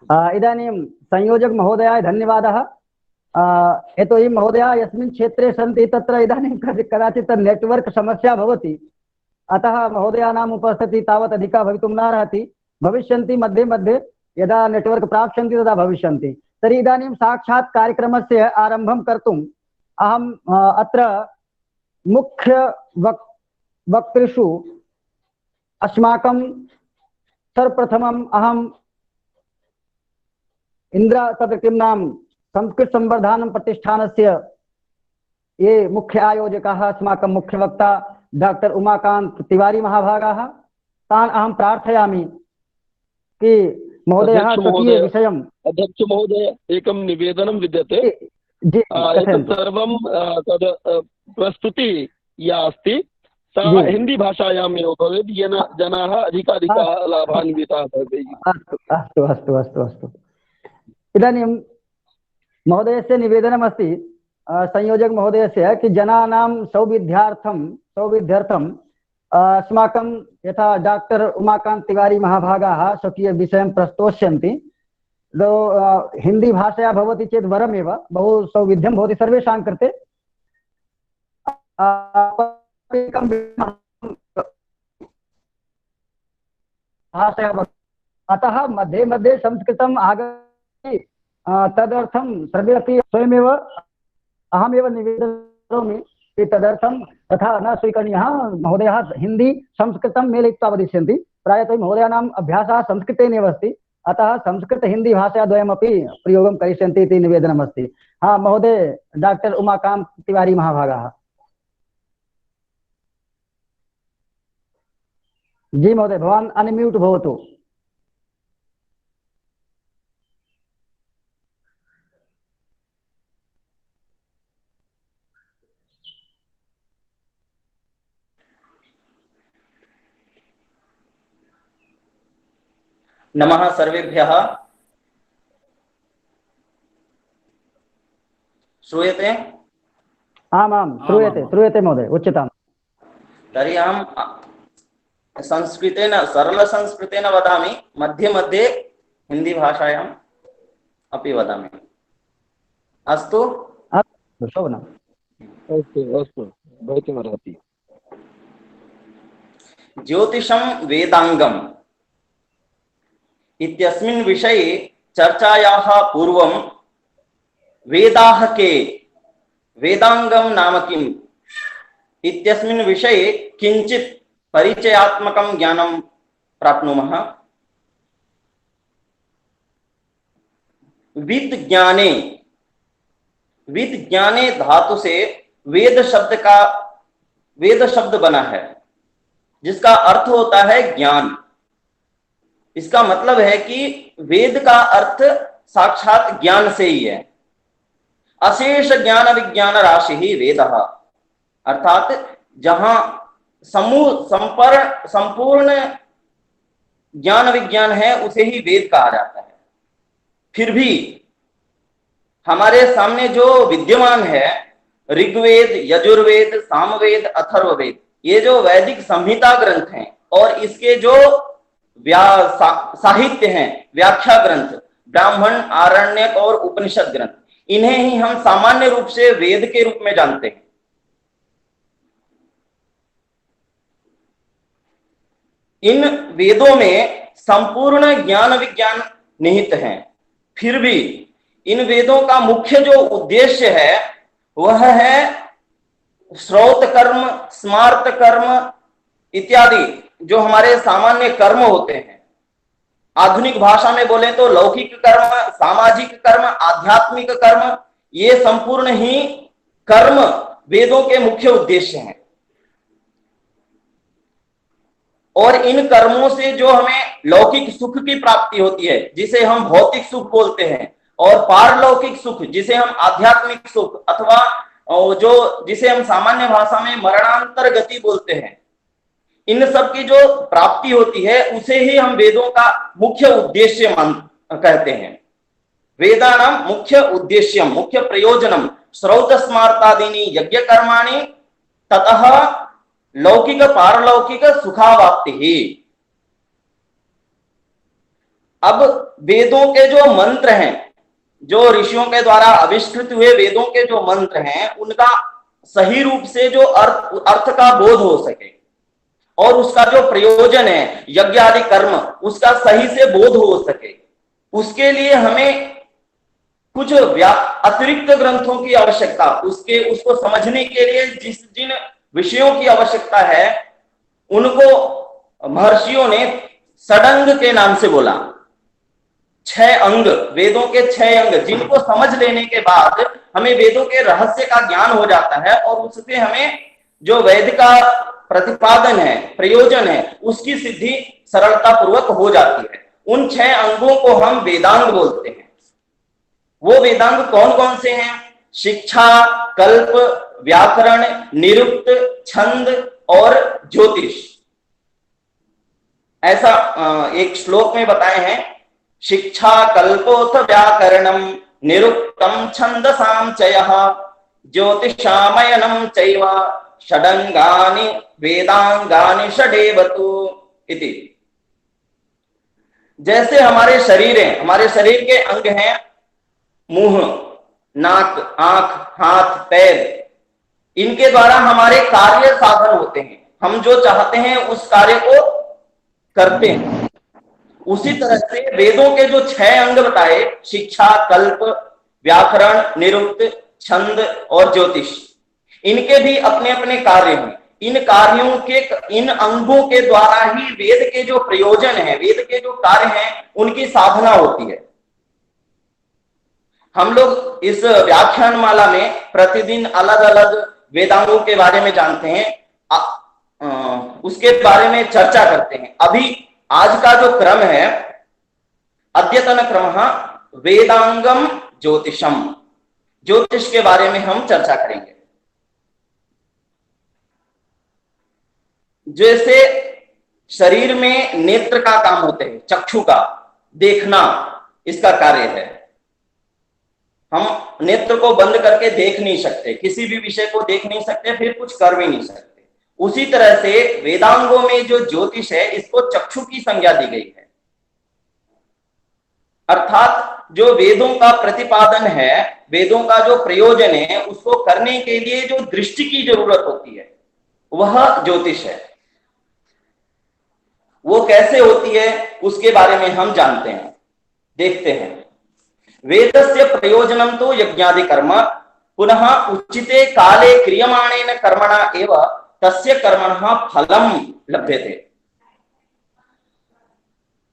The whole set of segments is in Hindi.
इदानीं संयोजक महोदयाय धन्यवादः। यतोहि महोदयाः यस्मिन् क्षेत्रे सन्ति तत्र इदानीं कदाचित् नेट्वर्क् समस्या भवति, अतः महोदयानाम् उपस्थितिः तावत् अधिका भवितुं न अर्हति। भविष्यन्ति मध्ये मध्ये, यदा नेट्वर्क् प्राप्स्यन्ति तदा भविष्यन्ति। तर्हि इदानीं साक्षात् कार्यक्रमस्य आरम्भं कर्तुम् अहम् अत्र मुख्य वक्तृषु अस्माकं सर्वप्रथमम् अहम् इन्द्र तत्र किं नाम संस्कृत संवर्धन प्रतिष्ठानस्य ये मुख्य आयोजकाः अस्माकं मुख्य वक्ता डॉक्टर उमाकांत तिवारी महाभागाः, तान् अहं प्रार्थयामि कि महोदयः स्वकीय विषयम्। अध्यक्ष महोदय, एकं निवेदनं विद्यते। एतत् सर्वं तद् प्रस्तुति या अस्ति सा हिंदी भाषायाम् एव भवेत्, येन जनाः अधिकाधिकाः लाभान्विताः भवेयुः। अस्तु अस्तु अस्तु अस्तु। इदानीं महोदयस्य निवेदनमस्ति संयोजक महोदयस्य कि जनानां सौविध्यार्थम् अस्माकं यथा डॉक्टर उमाकांत तिवारी महाभागाः स्वकीय विषयं प्रस्तोष्यन्ति। हिंदी भाषया भवति चेत् वरमेव, बहु सौविध्यं भवति सर्वेषां कृते। अतः मध्ये मध्ये संस्कृतम् आगच्छति, तदर्थं सर्वे अपि स्वयमेव अहमेव निवेदनं करोमि कि तदर्थं तथा न स्वीकरणीयः। महोदयः हिंदी संस्कृतं मेलयित्वा वदिष्यन्ति। प्रायतः महोदयानाम् अभ्यासः संस्कृतेनैव अस्ति, अतः संस्कृत हिंदी भाषाद्वयमपि प्रयोगं करिष्यन्ति इति निवेदनमस्ति। हाँ महोदय, डॉक्टर उमाकांत तिवारी महाभागाः। जी महोदय, भवान् अनम्यूट् भवतु। नमः सर्वेभ्यः। श्रूयते? आमां श्रूयते श्रूयते महोदय, उच्यताम्। तर्हि अहं संस्कृतेन सरलसंस्कृतेन वदामि, मध्ये मध्ये हिंदी भाषायाम् अपि वदामि। अस्तु शोभनम्। अस्तु अस्तु, भवितुमर्हति। ज्योतिषं वेदांगम् इत्यस्मिन् विषये चर्चायाः पूर्वं वेदाः के, वेदांगं नाम किम् इत्यस्मिन् विषये किञ्चित् परिचयात्मकं ज्ञानं प्राप्नुमः। विद् ज्ञाने धातु से वेद शब्द बना है, जिसका अर्थ होता है ज्ञान। इसका मतलब है कि वेद का अर्थ साक्षात ज्ञान से ही है। अशेष ज्ञान विज्ञान राशि ही वेदः, अर्थात जहां संपूर्ण ज्ञान विज्ञान है उसे ही वेद कहा जाता है। फिर भी हमारे सामने जो विद्यमान है ऋग्वेद, यजुर्वेद, सामवेद, अथर्ववेद, ये जो वैदिक संहिता ग्रंथ हैं और इसके जो साहित्य हैं, व्याख्या ग्रंथ, ब्राह्मण, आरण्यक और उपनिषद ग्रंथ, इन्हें ही हम सामान्य रूप से वेद के रूप में जानते हैं। इन वेदों में संपूर्ण ज्ञान विज्ञान निहित हैं। फिर भी इन वेदों का मुख्य जो उद्देश्य है वह है श्रौत कर्म, स्मार्त कर्म इत्यादि जो हमारे सामान्य कर्म होते हैं। आधुनिक भाषा में बोले तो लौकिक कर्म, सामाजिक कर्म, आध्यात्मिक कर्म, ये संपूर्ण ही कर्म वेदों के मुख्य उद्देश्य हैं। और इन कर्मों से जो हमें लौकिक सुख की प्राप्ति होती है, जिसे हम भौतिक सुख बोलते हैं, और पारलौकिक सुख जिसे हम आध्यात्मिक सुख अथवा जो जिसे हम सामान्य भाषा में मरणांतर गति बोलते हैं, इन सब की जो प्राप्ति होती है उसे ही हम वेदों का मुख्य उद्देश्य कहते हैं। वेदानां मुख्य उद्देश्यम, मुख्य प्रयोजनम श्रौत स्मार्तादीनि यज्ञ कर्माणि ततः लौकिक पारलौकिक सुखावाप्ति ही। अब वेदों के जो मंत्र हैं, जो ऋषियों के द्वारा आविष्कृत हुए वेदों के जो मंत्र हैं, उनका सही रूप से जो अर्थ का बोध हो सके और उसका जो प्रयोजन है यज्ञ आदि कर्म, उसका सही से बोध हो सके, उसके लिए हमें कुछ अतिरिक्त ग्रंथों की आवश्यकता, उसको समझने के लिए जिन विषयों की आवश्यकता है, उनको महर्षियों ने षडंग के नाम से बोला। 6 अंग, वेदों के 6 अंग, जिनको समझ लेने के बाद हमें वेदों के रहस्य का ज्ञान हो जाता है और उससे हमें जो वेद का प्रतिपादन है, प्रयोजन है, उसकी सिद्धि सरलता पूर्वक हो जाती है। उन 6 अंगों को हम वेदांग बोलते हैं। वो वेदांग कौन कौन से हैं? शिक्षा, कल्प, व्याकरण, निरुक्त, छंद और ज्योतिष। ऐसा एक श्लोक में बताए हैं, शिक्षा कल्पोथ व्याकरणम निरुक्तम छंदसाम चयः ज्योतिषामयनम चैव षडंगानि वेदांगानि षडेवतु इति। जैसे हमारे शरीर है, हमारे शरीर के अंग हैं मुंह, नाक, आंख, हाथ, पैर, इनके द्वारा हमारे कार्य साधन होते हैं। हम जो चाहते हैं उस कार्य को करते हैं। उसी तरह से वेदों के जो 6 अंग बताए, शिक्षा, कल्प, व्याकरण, निरुक्त, छंद और ज्योतिष, इनके भी अपने अपने कार्य हैं। इन कार्यों के, इन अंगों के द्वारा ही वेद के जो प्रयोजन है, वेद के जो कार्य हैं, उनकी साधना होती है। हम लोग इस व्याख्यान माला में प्रतिदिन अलग अलग वेदांगों के बारे में जानते हैं, उसके बारे में चर्चा करते हैं। अभी आज का जो क्रम है, अद्यतन क्रम वेदांगम ज्योतिषम, ज्योतिष के बारे में हम चर्चा करेंगे। जैसे शरीर में नेत्र का काम होते हैं, चक्षु का देखना, इसका कार्य है। हम नेत्र को बंद करके देख नहीं सकते, किसी भी विषय को देख नहीं सकते, फिर कुछ कर भी नहीं सकते। उसी तरह से वेदांगों में जो ज्योतिष है, इसको चक्षु की संज्ञा दी गई है। अर्थात जो वेदों का प्रतिपादन है, वेदों का जो प्रयोजन है, उसको करने के लिए जो दृष्टि की जरूरत होती है, वह ज्योतिष है। वो कैसे होती है, उसके बारे में हम जानते हैं, देखते हैं। वेदस्य प्रयोजनम तो यज्ञादि कर्म पुनः उचिते काले क्रियमाणेन कर्मणा एव तस्य कर्मणः फलम लभ्यते।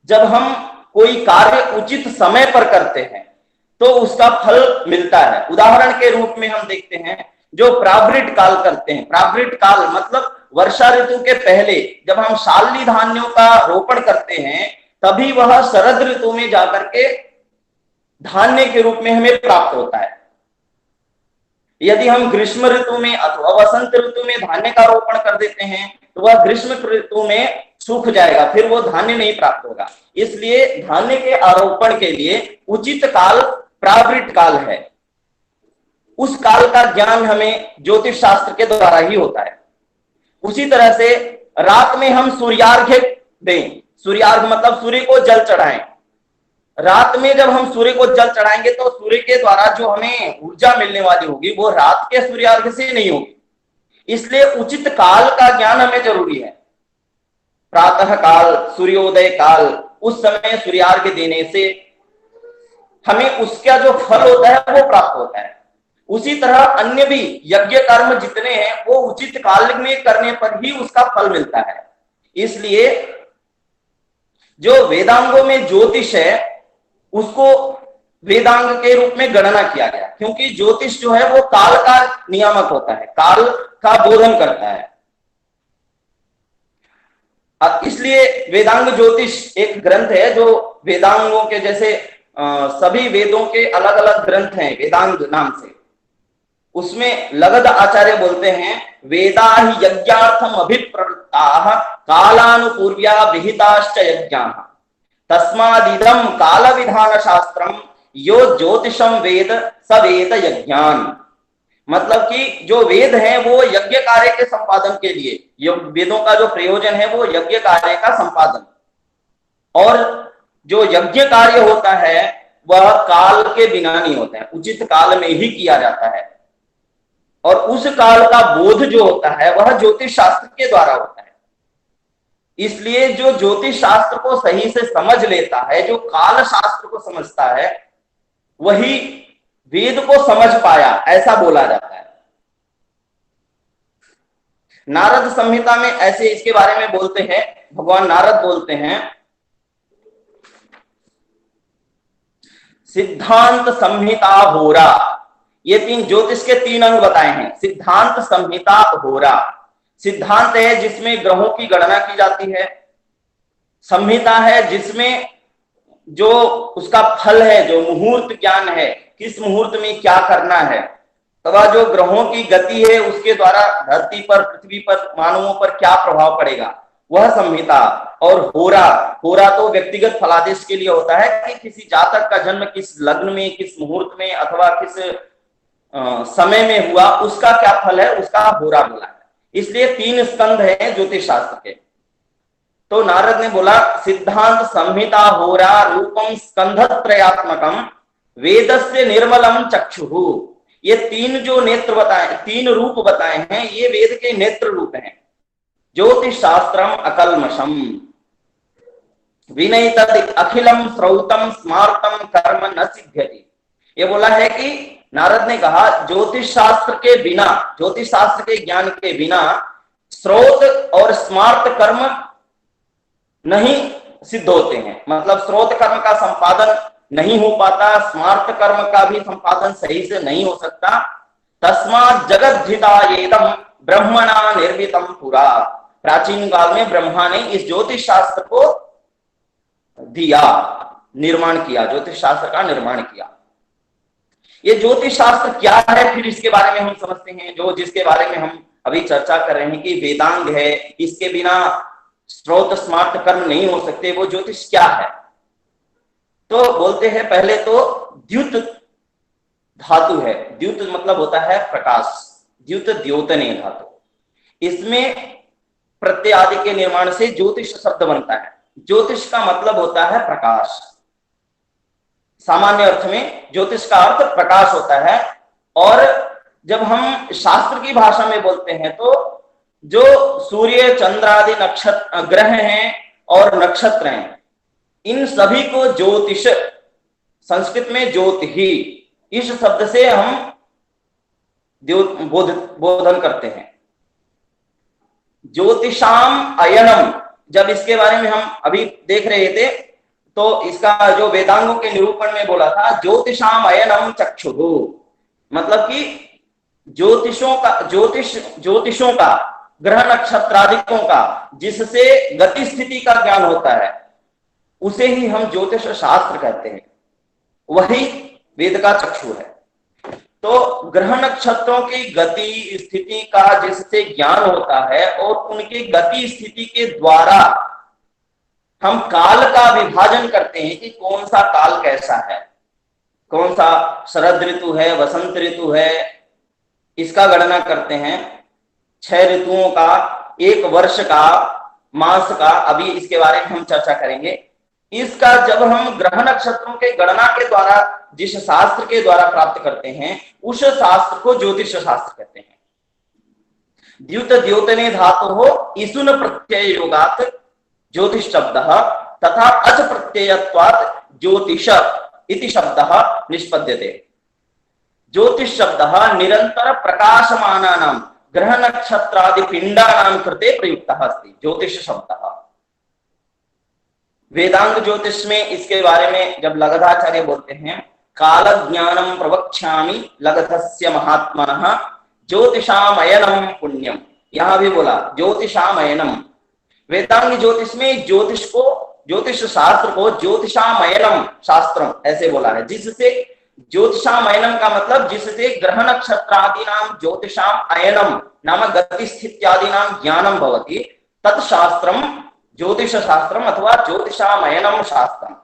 जब हम कोई कार्य उचित समय पर करते हैं तो उसका फल मिलता है। उदाहरण के रूप में हम देखते हैं, जो प्रावृट काल करते हैं, प्रावृट काल मतलब वर्षा ऋतु के पहले जब हम शाल्नी धान्यों का रोपण करते हैं, तभी वह शरद ऋतु में जाकर के धान्य के रूप में हमें प्राप्त होता है। यदि हम ग्रीष्म ऋतु में अथवा वसंत ऋतु में धान्य का रोपण कर देते हैं तो वह ग्रीष्म ऋतु में सूख जाएगा, फिर वो धान्य नहीं प्राप्त होगा। इसलिए धान्य के आरोपण के लिए उचित काल प्रावृट काल है। उस काल का ज्ञान हमें ज्योतिष शास्त्र के द्वारा ही होता है। उसी तरह से रात में हम सूर्यार्घ्य दें, सूर्यार्घ्य मतलब सूर्य को जल चढ़ाएं। रात में जब हम सूर्य को जल चढ़ाएंगे तो सूर्य के द्वारा जो हमें ऊर्जा मिलने वाली होगी वो रात के सूर्यार्घ्य से नहीं होगी। इसलिए उचित काल का ज्ञान हमें जरूरी है। प्रातः काल, सूर्योदय काल, उस समय सूर्यार्घ्य देने से हमें उसका जो फल होता है वो प्राप्त होता है। उसी तरह अन्य भी यज्ञ कर्म जितने हैं वो उचित काल में करने पर ही उसका फल मिलता है। इसलिए जो वेदांगों में ज्योतिष है उसको वेदांग के रूप में गणना किया गया, क्योंकि ज्योतिष जो है वो काल का नियामक होता है, काल का बोधन करता है। इसलिए वेदांग ज्योतिष एक ग्रंथ है जो वेदांगों के जैसे सभी वेदों के अलग अलग ग्रंथ हैं वेदांग नाम से। उसमें लगद आचार्य बोलते हैं, वेदा ही यज्ञार्थम अभिप्रवृत्ताः कालानुपूर्व्या विहिताश्च यज्ञाः तस्मादिदं काल विधान शास्त्रम यो ज्योतिषम वेद स वेद यज्ञान। मतलब कि जो वेद है वो यज्ञ कार्य के संपादन के लिए, वेदों का जो प्रयोजन है वो यज्ञ कार्य का संपादन, और जो यज्ञ कार्य होता है वह काल के बिना नहीं होता है, उचित काल में ही किया जाता है। और उस काल का बोध जो होता है वह ज्योतिष शास्त्र के द्वारा होता है। इसलिए जो ज्योतिष शास्त्र को सही से समझ लेता है, जो काल शास्त्र को समझता है, वही वेद को समझ पाया, ऐसा बोला जाता है। नारद संहिता में ऐसे इसके बारे में बोलते हैं, भगवान नारद बोलते हैं, सिद्धांत संहिता होरा, ये तीन ज्योतिष के तीन अंग बताए हैं। सिद्धांत संहिता होरा, सिद्धांत है जिसमें ग्रहों की गणना की जाती है, संहिता है जिसमें जो उसका फल है, जो मुहूर्त ज्ञान है, किस मुहूर्त में क्या करना है, तथा जो ग्रहों की गति है उसके द्वारा धरती पर, पृथ्वी पर, मानवों पर क्या प्रभाव पड़ेगा, वह संहिता। और होरा, होरा तो व्यक्तिगत फलादेश के लिए होता है कि किसी जातक का जन्म किस लग्न में, किस मुहूर्त में अथवा किस समय में हुआ, उसका क्या फल है, उसका होरा बोला है। इसलिए तीन स्कंध हैं ज्योतिष शास्त्र के। तो नारद ने बोला सिद्धांत संहिता होरा रूपम स्कंधत्रयात्मकम वेदस्य निर्मलम चक्षुः, ये तीन जो नेत्र बताए, तीन रूप बताए हैं, ये वेद के नेत्र रूप हैं। ज्योतिष शास्त्रम अकल्मषम विनय तद अखिलम श्रौतम स्मार्तम कर्म न सिद्ध्यति। ये बोला है कि नारद ने कहा ज्योतिष शास्त्र के बिना, ज्योतिष शास्त्र के ज्ञान के बिना स्रोत और स्मार्त कर्म नहीं सिद्ध होते हैं। मतलब स्रोत कर्म का संपादन नहीं हो पाता, स्मार्त कर्म का भी संपादन सही से नहीं हो सकता। तस्मात् जगद्धिता येदम ब्रह्मणा निर्मितम पुरा, प्राचीन काल में ब्रह्मा ने इस ज्योतिष शास्त्र को दिया, निर्माण किया, ज्योतिष शास्त्र का निर्माण किया। ये ज्योतिष शास्त्र क्या है, फिर इसके बारे में हम समझते हैं, जो जिसके बारे में हम अभी चर्चा कर रहे हैं कि वेदांग है, इसके बिना स्रोत स्मार्त कर्म नहीं हो सकते, वो ज्योतिष क्या है। तो बोलते हैं पहले तो द्युत धातु है, द्युत मतलब होता है प्रकाश, द्युत द्योतने धातु, इसमें प्रत्यय आदि के निर्माण से ज्योतिष शब्द बनता है। ज्योतिष का मतलब होता है प्रकाश, सामान्य अर्थ में ज्योतिष का अर्थ प्रकाश होता है। और जब हम शास्त्र की भाषा में बोलते हैं तो जो सूर्य चंद्र आदि नक्षत्र ग्रह हैं और नक्षत्र हैं, इन सभी को ज्योतिष, संस्कृत में ज्योति, इस शब्द से हम बोधन करते हैं। ज्योतिषाम अयनम, जब इसके बारे में हम अभी देख रहे थे तो इसका जो वेदांगों के निरूपण में बोला था ज्योतिषाम अयनम चक्षुः, मतलब कि ज्योतिषों का ग्रह नक्षत्रादिकों का जिससे गति स्थिति का ज्ञान होता है उसे ही हम ज्योतिष शास्त्र कहते हैं, वही वेद का चक्षु है। तो ग्रह नक्षत्रों की गति स्थिति का जिससे ज्ञान होता है और उनकी गति स्थिति के द्वारा हम काल का विभाजन करते हैं कि कौन सा काल कैसा है, कौन सा शरद ऋतु है, वसंत ऋतु है, इसका गणना करते हैं। 6 ऋतुओं का, 1 वर्ष का, मास का, अभी इसके बारे में हम चर्चा करेंगे। इसका जब हम ग्रह नक्षत्रों के गणना के द्वारा जिस शास्त्र के द्वारा प्राप्त करते हैं उस शास्त्र को ज्योतिष शास्त्र कहते हैं। द्युत द्योतने धातु हो ईसुन प्रत्यय योगात ज्योतिष शब्द तथा अच प्रत्ययत्वात् ज्योतिष इति शब्द निष्पद्यते। ज्योतिष शब्द निरंतर प्रकाशमानानां ग्रह नक्षत्रादि पिंडानां कृते प्रयुक्तः अस्ति। ज्योतिष शब्द वेदांग ज्योतिष में इसके बारे में जब लगधाचार्य बोलते हैं काल ज्ञानम प्रवक्ष्यामि लगधस्य महात्मनः ज्योतिषामयनम पुण्यम, यहां भी बोला ज्योतिषामयनम। वेदांग ज्योतिष में ज्योतिष शास्त्र को ज्योतिषामयनम शास्त्रम ऐसे बोला है, जिससे ज्योतिषामयनम का मतलब जिससे ग्रह नक्षत्रादि नाम ज्योतिषाम अयनम नाम गति स्थित्यादि नाम ज्ञानम भवति तत्शास्त्रम ज्योतिष शास्त्रम अथवा ज्योतिषामयनम शास्त्रम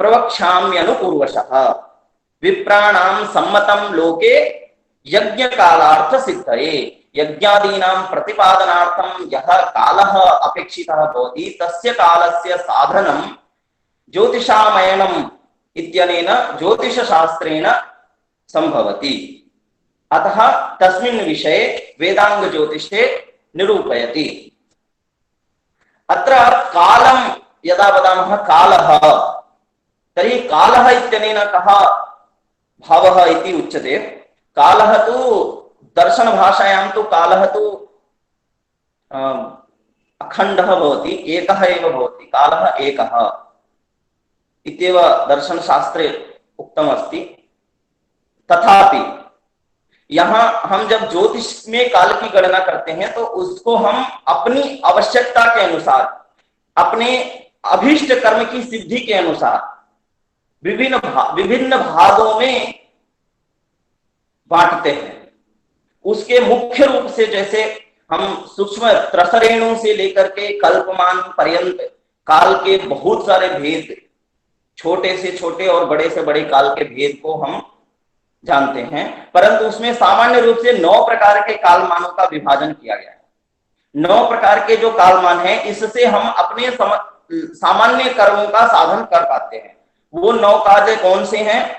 प्रवक्ष्याम्यनुपूर्वशः विप्राणां सम्मतं लोके यज्ञ कालार्थ सिद्धये यज्ञादीनां प्रतिपादनार्थं यः कालः अपेक्षितः भवति तस्य कालस्य साधनं ज्योतिषामयनम इत्यनेन ज्योतिषशास्त्रेण संभवति, अतः तस्मिन् विषये वेदांग ज्योतिषे निरूपयति। अत्र कालं यदा वदामः कालः, तर्हि कालः इत्यनेन कः भावः इति उच्यते। कालः तु दर्शनभाषायां तु कालः तु अखण्डः भवति, एकः एव भवति, कालः एकः इत्येव दर्शनशास्त्रे उक्तमस्ति। तथापि यहाँ हम जब ज्योतिष में काल की गणना करते हैं तो उसको हम अपनी आवश्यकता के अनुसार, अपने अभीष्ट कर्म की सिद्धि के अनुसार विभिन्न भागों में बांटते हैं। उसके मुख्य रूप से जैसे हम सूक्ष्म त्रसरेणु से लेकर के कल्पमान पर्यंत काल के बहुत सारे भेद, छोटे से छोटे और बड़े से बड़े काल के भेद को हम जानते हैं, परंतु उसमें सामान्य रूप से 9 प्रकार के कालमानों का विभाजन किया गया है। 9 प्रकार के जो कालमान हैं, इससे हम अपने सामान्य कर्मों का साधन कर पाते हैं। वो 9 कार्य कौन से हैं?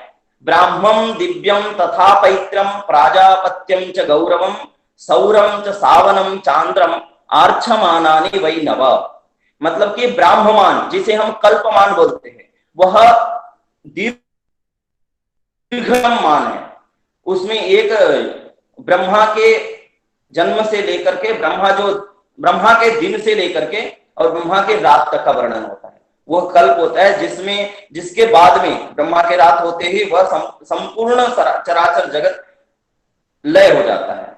ब्राह्मम, दिव्यम तथा पैत्रम, प्राजापत्यम च गौरवम, सौरम च सावनम, चांद्रम, आर्चमानानि वै नव। मतलब कि ब्राह्ममान, जिसे हम कल्पमान बोलते हैं, वह दीर्घमान है। उसमें एक ब्रह्मा के जन्म से लेकर के ब्रह्मा के दिन से लेकर के और ब्रह्मा के रात तक का वर्णन होता है। वह कल्प होता है जिसके बाद में ब्रह्मा के रात होते ही वह संपूर्ण चराचर जगत लय हो जाता है।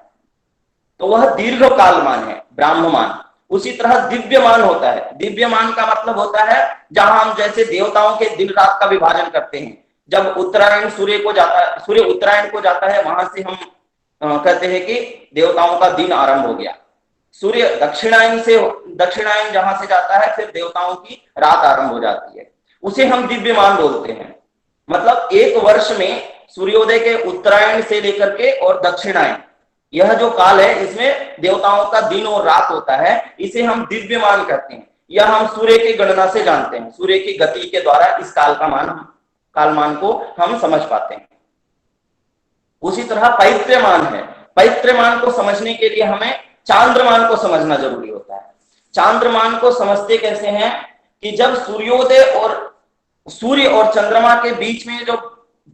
तो वह दीर्घ कालमान है, ब्राह्ममान। उसी तरह दिव्यमान होता है। दिव्यमान का मतलब होता है जहां हम जैसे देवताओं के दिन रात का विभाजन करते हैं। जब उत्तरायण सूर्य उत्तरायण को जाता है, वहां से हम कहते हैं कि देवताओं का दिन आरंभ हो गया। सूर्य दक्षिणायन जहां से जाता है, फिर देवताओं की रात आरंभ हो जाती है। उसे हम दिव्यमान बोलते हैं। मतलब एक वर्ष में सूर्योदय के उत्तरायण से लेकर के और दक्षिणायन, यह जो काल है, इसमें देवताओं का दिन और रात होता है। इसे हम दिव्यमान कहते हैं। यह हम सूर्य की गणना से जानते हैं। सूर्य की गति के द्वारा इस कालमान को हम समझ पाते हैं। उसी तरह पैत्रमान है। पैत्रमान को समझने के लिए हमें चांद्रमान को समझना जरूरी होता है। चांद्रमान को समझते कैसे हैं कि जब सूर्य और चंद्रमा के बीच में जो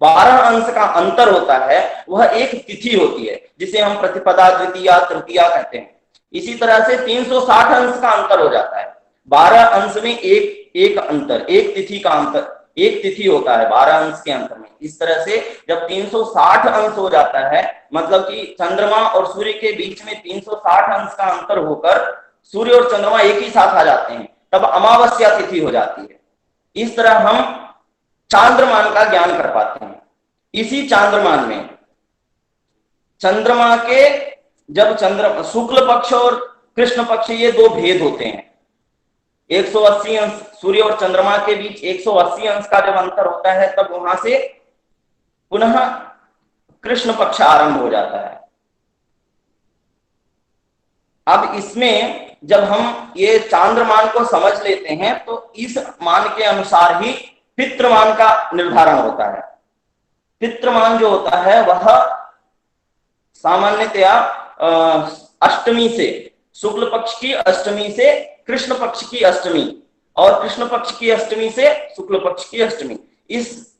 12 अंश का अंतर होता है, वह एक तिथि होती है, जिसे हम प्रतिपदा, द्वितीया, तृतीया कहते हैं। इसी तरह से 360 अंश का अंतर हो जाता है। 12 अंश में एक अंतर, एक तिथि का अंतर, एक तिथि होता है 12 अंश के अंतर में। इस तरह से जब 360 अंश हो जाता है, मतलब कि चंद्रमा और सूर्य के बीच में 360 अंश का अंतर होकर सूर्य और चंद्रमा एक ही साथ आ जाते हैं, तब अमावस्या तिथि हो जाती है। इस तरह हम चांद्रमान का ज्ञान कर पाते हैं। इसी चांद्रमान में चंद्रमा के जब शुक्ल पक्ष और कृष्ण पक्ष, ये 2 भेद होते हैं। 180 अंश सूर्य और चंद्रमा के बीच 180 अंश का जब अंतर होता है, तब वहां से पुनः कृष्ण पक्ष आरंभ हो जाता है। अब इसमें जब हम ये चांद्रमान को समझ लेते हैं, तो इस मान के अनुसार ही पितृमान का निर्धारण होता है। पितृमान जो होता है वह सामान्यतया अष्टमी से, शुक्ल पक्ष की अष्टमी से कृष्ण पक्ष की अष्टमी और कृष्ण पक्ष की अष्टमी से शुक्ल पक्ष की अष्टमी, इस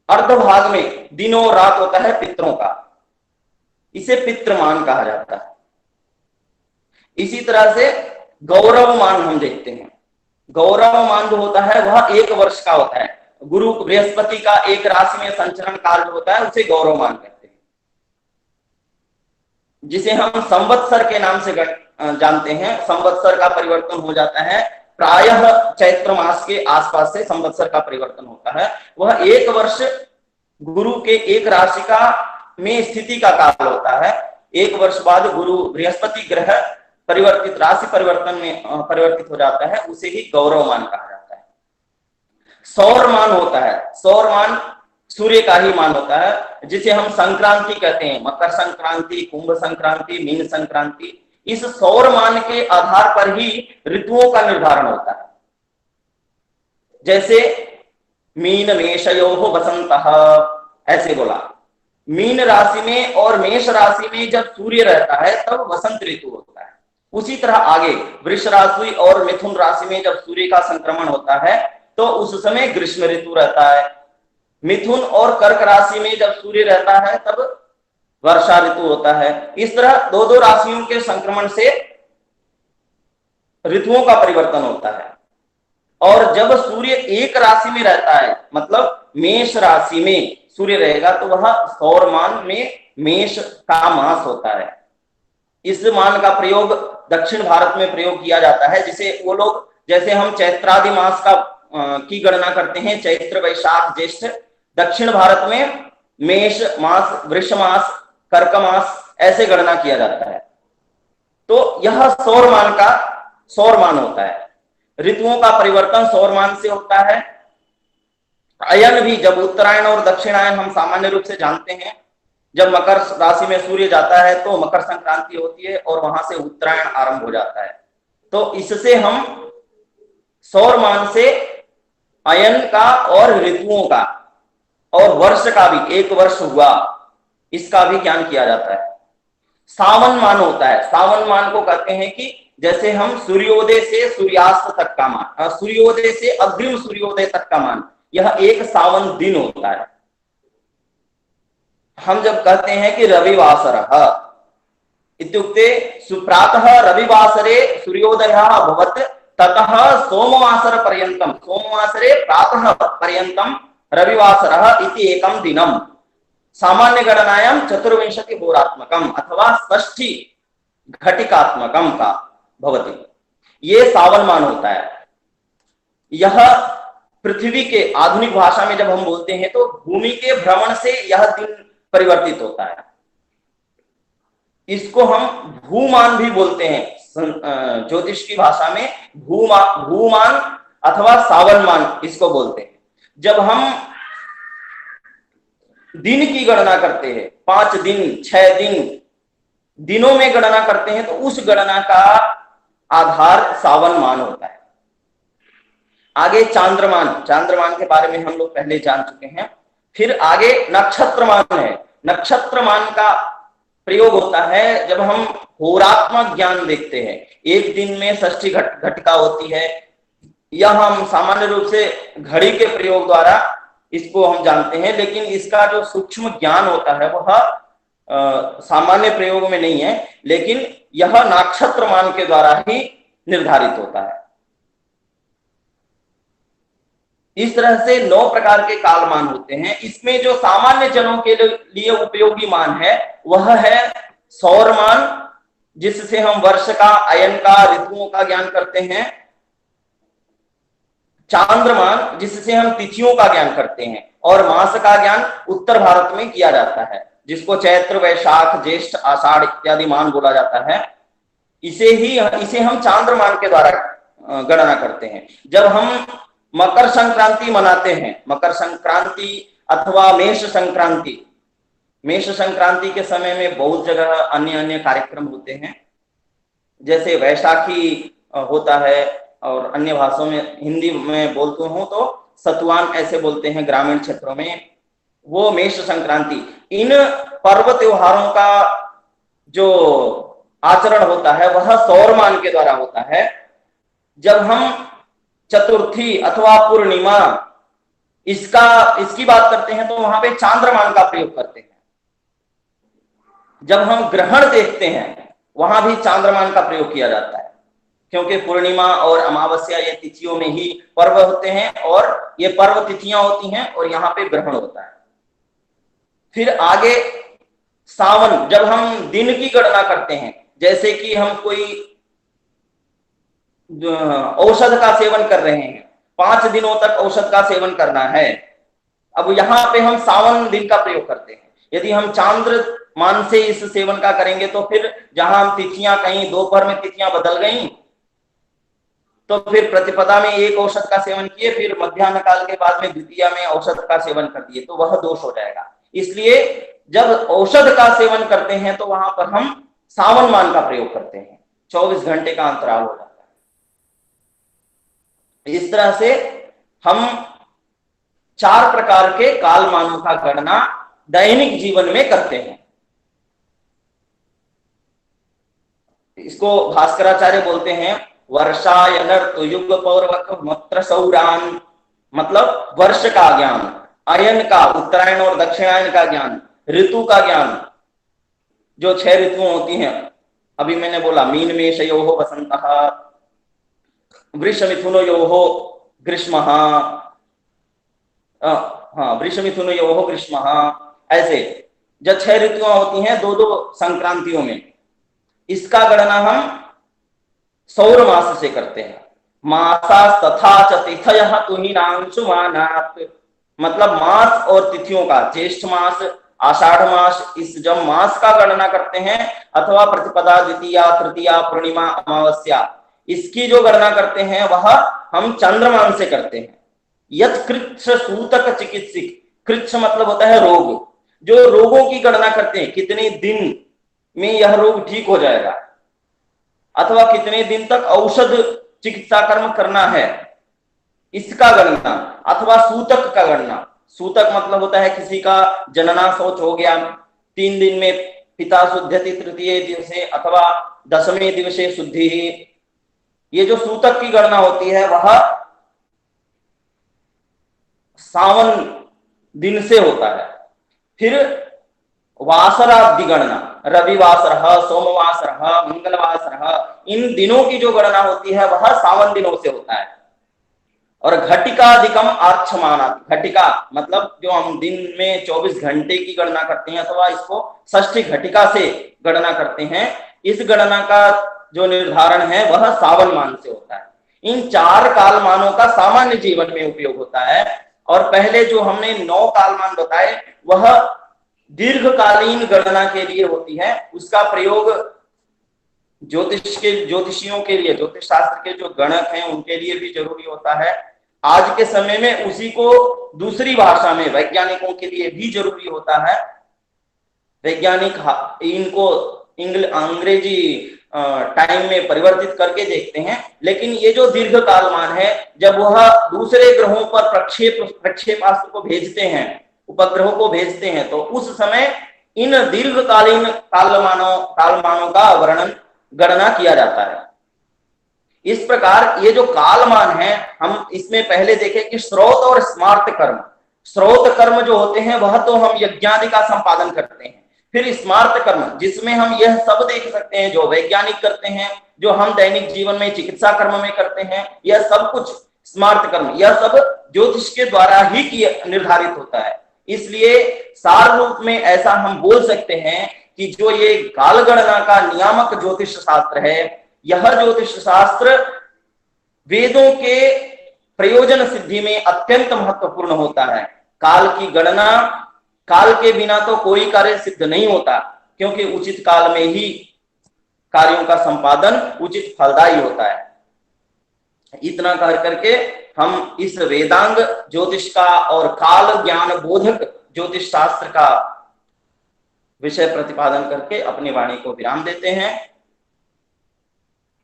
अर्ध भाग में दिनों रात होता है पितरों का। इसे पितृमान कहा जाता है। इसी तरह से गौरवमान हम देखते हैं। गौरवमान जो होता है वह 1 वर्ष का होता है। गुरु बृहस्पति का एक राशि में संचरण काल जो होता है, उसे गौरवमान कहते हैं, जिसे हम संवत्सर के नाम से जानते हैं। संवत्सर का परिवर्तन हो जाता है प्रायः चैत्र मास के आसपास से संवत्सर का परिवर्तन होता है। वह 1 वर्ष गुरु के एक राशि का में स्थिति का काल होता है। 1 वर्ष बाद गुरु बृहस्पति ग्रह परिवर्तित राशि परिवर्तन में परिवर्तित हो जाता है, उसे ही गौरवमान कहा जाता है। सौरमान होता है। सौरमान सूर्य का ही मान होता है, जिसे हम संक्रांति कहते हैं। मकर संक्रांति, कुंभ संक्रांति, मीन संक्रांति, इस सौरमान के आधार पर ही ऋतुओं का निर्धारण होता है। जैसे मीन मेषयोः वसंतः, ऐसे बोला। मीन राशि में और मेष राशि में जब सूर्य रहता है तब वसंत ऋतु होता है। उसी तरह आगे वृष राशि और मिथुन राशि में जब सूर्य का संक्रमण होता है तो उस समय ग्रीष्म ऋतु रहता है। मिथुन और कर्क राशि में जब सूर्य रहता है तब वर्षा ऋतु होता है। इस तरह दो दो राशियों के संक्रमण से ऋतुओं का परिवर्तन होता है। और जब सूर्य एक राशि में रहता है, मतलब मेष राशि में सूर्य रहेगा, तो वह सौरमान में मेष का मास होता है। इस मान का प्रयोग दक्षिण भारत में प्रयोग किया जाता है, जिसे वो लोग, जैसे हम चैत्रादि मास का की गणना करते हैं, चैत्र वैशाख ज्येष्ठ, दक्षिण भारत में मेष मास, वृष मास, कर्क मास ऐसे गणना किया जाता है। तो यह सौरमान होता है। ऋतुओं का परिवर्तन सौरमान से होता है। अयन भी, जब उत्तरायण और दक्षिणायन हम सामान्य रूप से जानते हैं, जब मकर राशि में सूर्य जाता है तो मकर संक्रांति होती है और वहां से उत्तरायण आरंभ हो जाता है। तो इससे हम सौरमान से अयन का और ऋतुओं का और वर्ष का भी, एक वर्ष हुआ, इसका भी ज्ञान किया जाता है। सावन मान होता है। सावन मान को कहते हैं कि जैसे हम सूर्योदय से सूर्यास्त तक का मान, सूर्योदय से अग्रिम सूर्योदय तक का मान, यह एक सावन दिन होता है। हम जब कहते हैं कि रविवासरः इत्युक्ते सुप्रातः रविवासरे सूर्योदयः अभवत् ततः सोमवासर पर्यन्तं, सोमवासरे प्रातः पर्यन्तं रविवासरः इति एकं दिनम् सामान्य गणनायां चतुर्विंशति होरात्मकम् अथवा षष्ठी घटिकात्मकम् का भवति। ये सावन मान होता है। यह पृथ्वी के, आधुनिक भाषा में जब हम बोलते हैं तो भूमि के भ्रमण से यह दिन परिवर्तित होता है। इसको हम भूमान भी बोलते हैं, ज्योतिष की भाषा में भूमान अथवा सावनमान इसको बोलते हैं। जब हम दिन की गणना करते हैं, 5 दिन 6 दिन दिनों में गणना करते हैं, तो उस गणना का आधार सावन मान होता है। आगे चांद्रमान के बारे में हम लोग पहले जान चुके हैं। फिर आगे नक्षत्रमान है। नक्षत्रमान का प्रयोग होता है जब हम होरात्मक ज्ञान देखते हैं। एक दिन में षष्ठी घटिका होती है। यह हम सामान्य रूप से घड़ी के प्रयोग द्वारा इसको हम जानते हैं, लेकिन इसका जो सूक्ष्म ज्ञान होता है वह सामान्य प्रयोग में नहीं है, लेकिन यह नक्षत्रमान के द्वारा ही निर्धारित होता है। इस तरह से 9 प्रकार के कालमान होते हैं। इसमें जो सामान्य जनों के लिए उपयोगी मान है वह है सौरमान, जिससे हम वर्ष का, अयन का, ऋतुओं का ज्ञान करते हैं। चांद्रमान, जिससे हम तिथियों का ज्ञान करते हैं, और मास का ज्ञान उत्तर भारत में किया जाता है, जिसको चैत्र वैशाख ज्येष्ठ आषाढ़ इत्यादि मान बोला जाता है। इसे हम चांद्रमान के द्वारा गणना करते हैं। जब हम मकर संक्रांति मनाते हैं, मकर संक्रांति अथवा मेष संक्रांति के समय में बहुत जगह अन्य अन्य कार्यक्रम होते हैं, जैसे वैशाखी होता है, और अन्य भाषाओं में, हिंदी में बोलते हूं तो सतुवान ऐसे बोलते हैं ग्रामीण क्षेत्रों में, वो मेष संक्रांति। इन पर्व त्योहारों का जो आचरण होता है वह सौरमान के द्वारा होता है। जब हम चतुर्थी अथवा पूर्णिमा इसकी बात करते हैं तो वहां पे चांद्रमान का प्रयोग करते हैं। जब हम ग्रहण देखते हैं वहां भी चांद्रमान का प्रयोग किया जाता है, क्योंकि पूर्णिमा और अमावस्या ये तिथियों में ही पर्व होते हैं और ये पर्व तिथियां होती हैं और यहाँ पे ग्रहण होता है। फिर आगे सावन, जब हम दिन की गणना करते हैं, जैसे कि हम कोई औषध का सेवन कर रहे हैं, 5 दिनों तक औषध का सेवन करना है, अब यहाँ पे हम सावन दिन का प्रयोग करते हैं। यदि हम चांद्र मान से इस सेवन का करेंगे तो फिर जहां हम तिथियां, कहीं दोपहर में तिथियां बदल गई तो फिर प्रतिपदा में एक औषध का सेवन किए, फिर मध्याह्न काल के बाद में द्वितीया में औषध का सेवन कर दिए, तो वह दोष हो जाएगा। इसलिए जब औषध का सेवन करते हैं तो वहां पर हम सावन मान का प्रयोग करते हैं, 24 घंटे का अंतराल हो जाता है। इस तरह से हम 4 प्रकार के कालमानों का गणना दैनिक जीवन में करते हैं। इसको भास्कराचार्य बोलते हैं वर्षायनर्तु युग पौर्वक मत्र सौरान, मतलब वर्ष का ज्ञान, अयन का उत्तरायण और दक्षिणायन का ज्ञान, ऋतु का ज्ञान, जो 6 ऋतुएं होती हैं। अभी मैंने बोला मीन मेषयोः वसंतः, वृष मिथुनयोः ग्रीष्मः, वृष मिथुनयोः ग्रीष्मः, ऐसे जब 6 ऋतुएं होती हैं 2-2 संक्रांतियों में, इसका गणना हम सौर मास से करते हैं। मासा तथा च तिथयः तुहिनांशुमानात्, मतलब मास और तिथियों का, ज्येष्ठ मास, आषाढ़ मास, इस जब मास का गणना करते हैं, अथवा प्रतिपदा, द्वितीया, तृतीया, पूर्णिमा, अमावस्या, इसकी जो गणना करते हैं वह हम चंद्रमान से करते हैं। यत् कृच्छ सूतक चिकित्सिक, कृच्छ मतलब होता है रोग, जो रोगों की गणना करते हैं, कितने दिन में यह रोग ठीक हो जाएगा, अथवा कितने दिन तक औषध चिकित्सा कर्म करना है, इसका गणना, अथवा सूतक का गणना। सूतक मतलब होता है किसी का जनना शौच हो गया, 3 दिन में पिता शुद्धति, तृतीय दिवसे अथवा 10वें दिवसे शुद्धि, ये जो सूतक की गणना होती है वह सावन दिन से होता है। फिर वासरादि गणना, रविवासर, सोमवासर, मंगलवासर, इन दिनों की जो गणना होती है वह सावन दिनों से होता है। और घटिकाधिकम आर्क्षमाना, घटिका मतलब जो हम दिन में 24 घंटे की गणना करते हैं, अथवा इसको षष्ठी घटिका से गणना करते हैं, इस गणना का जो निर्धारण है वह सावन मान से होता है। इन 4 कालमानों का सामान्य जीवन में उपयोग होता है। और पहले जो हमने 9 कालमान बताए वह दीर्घकालीन गणना के लिए होती है, उसका प्रयोग ज्योतिषियों के लिए, ज्योतिष शास्त्र के जो गणक हैं उनके लिए भी जरूरी होता है। आज के समय में उसी को दूसरी भाषा में वैज्ञानिकों के लिए भी जरूरी होता है। वैज्ञानिक इनको अंग्रेजी टाइम में परिवर्तित करके देखते हैं, लेकिन ये जो दीर्घ कालमान है, जब वह दूसरे ग्रहों पर प्रक्षेपास्त्र को भेजते हैं, उपग्रहों को भेजते हैं, तो उस समय इन दीर्घकालीन कालमानों का वर्णन गणना किया जाता है। इस प्रकार ये जो कालमान है, हम इसमें पहले देखें कि श्रोत और स्मार्त कर्म। श्रोत कर्म जो होते हैं वह तो हम यज्ञादि का संपादन करते हैं। फिर स्मार्त कर्म, जिसमें हम यह सब देख सकते हैं जो वैज्ञानिक करते हैं, जो हम दैनिक जीवन में चिकित्सा कर्म में करते हैं, यह सब कुछ स्मार्त कर्म, यह सब ज्योतिष के द्वारा ही निर्धारित होता है। इसलिए सार रूप में ऐसा हम बोल सकते हैं कि जो ये काल गणना का नियामक ज्योतिष शास्त्र है, यह ज्योतिष शास्त्र वेदों के प्रयोजन सिद्धि में अत्यंत महत्वपूर्ण होता है। काल की गणना, काल के बिना तो कोई कार्य सिद्ध नहीं होता, क्योंकि उचित काल में ही कार्यों का संपादन उचित फलदायी होता है। इतना कर करके हम इस वेदांग ज्योतिष का और काल ज्ञान बोधक ज्योतिष शास्त्र का विषय प्रतिपादन करके अपनी वाणी को विराम देते हैं।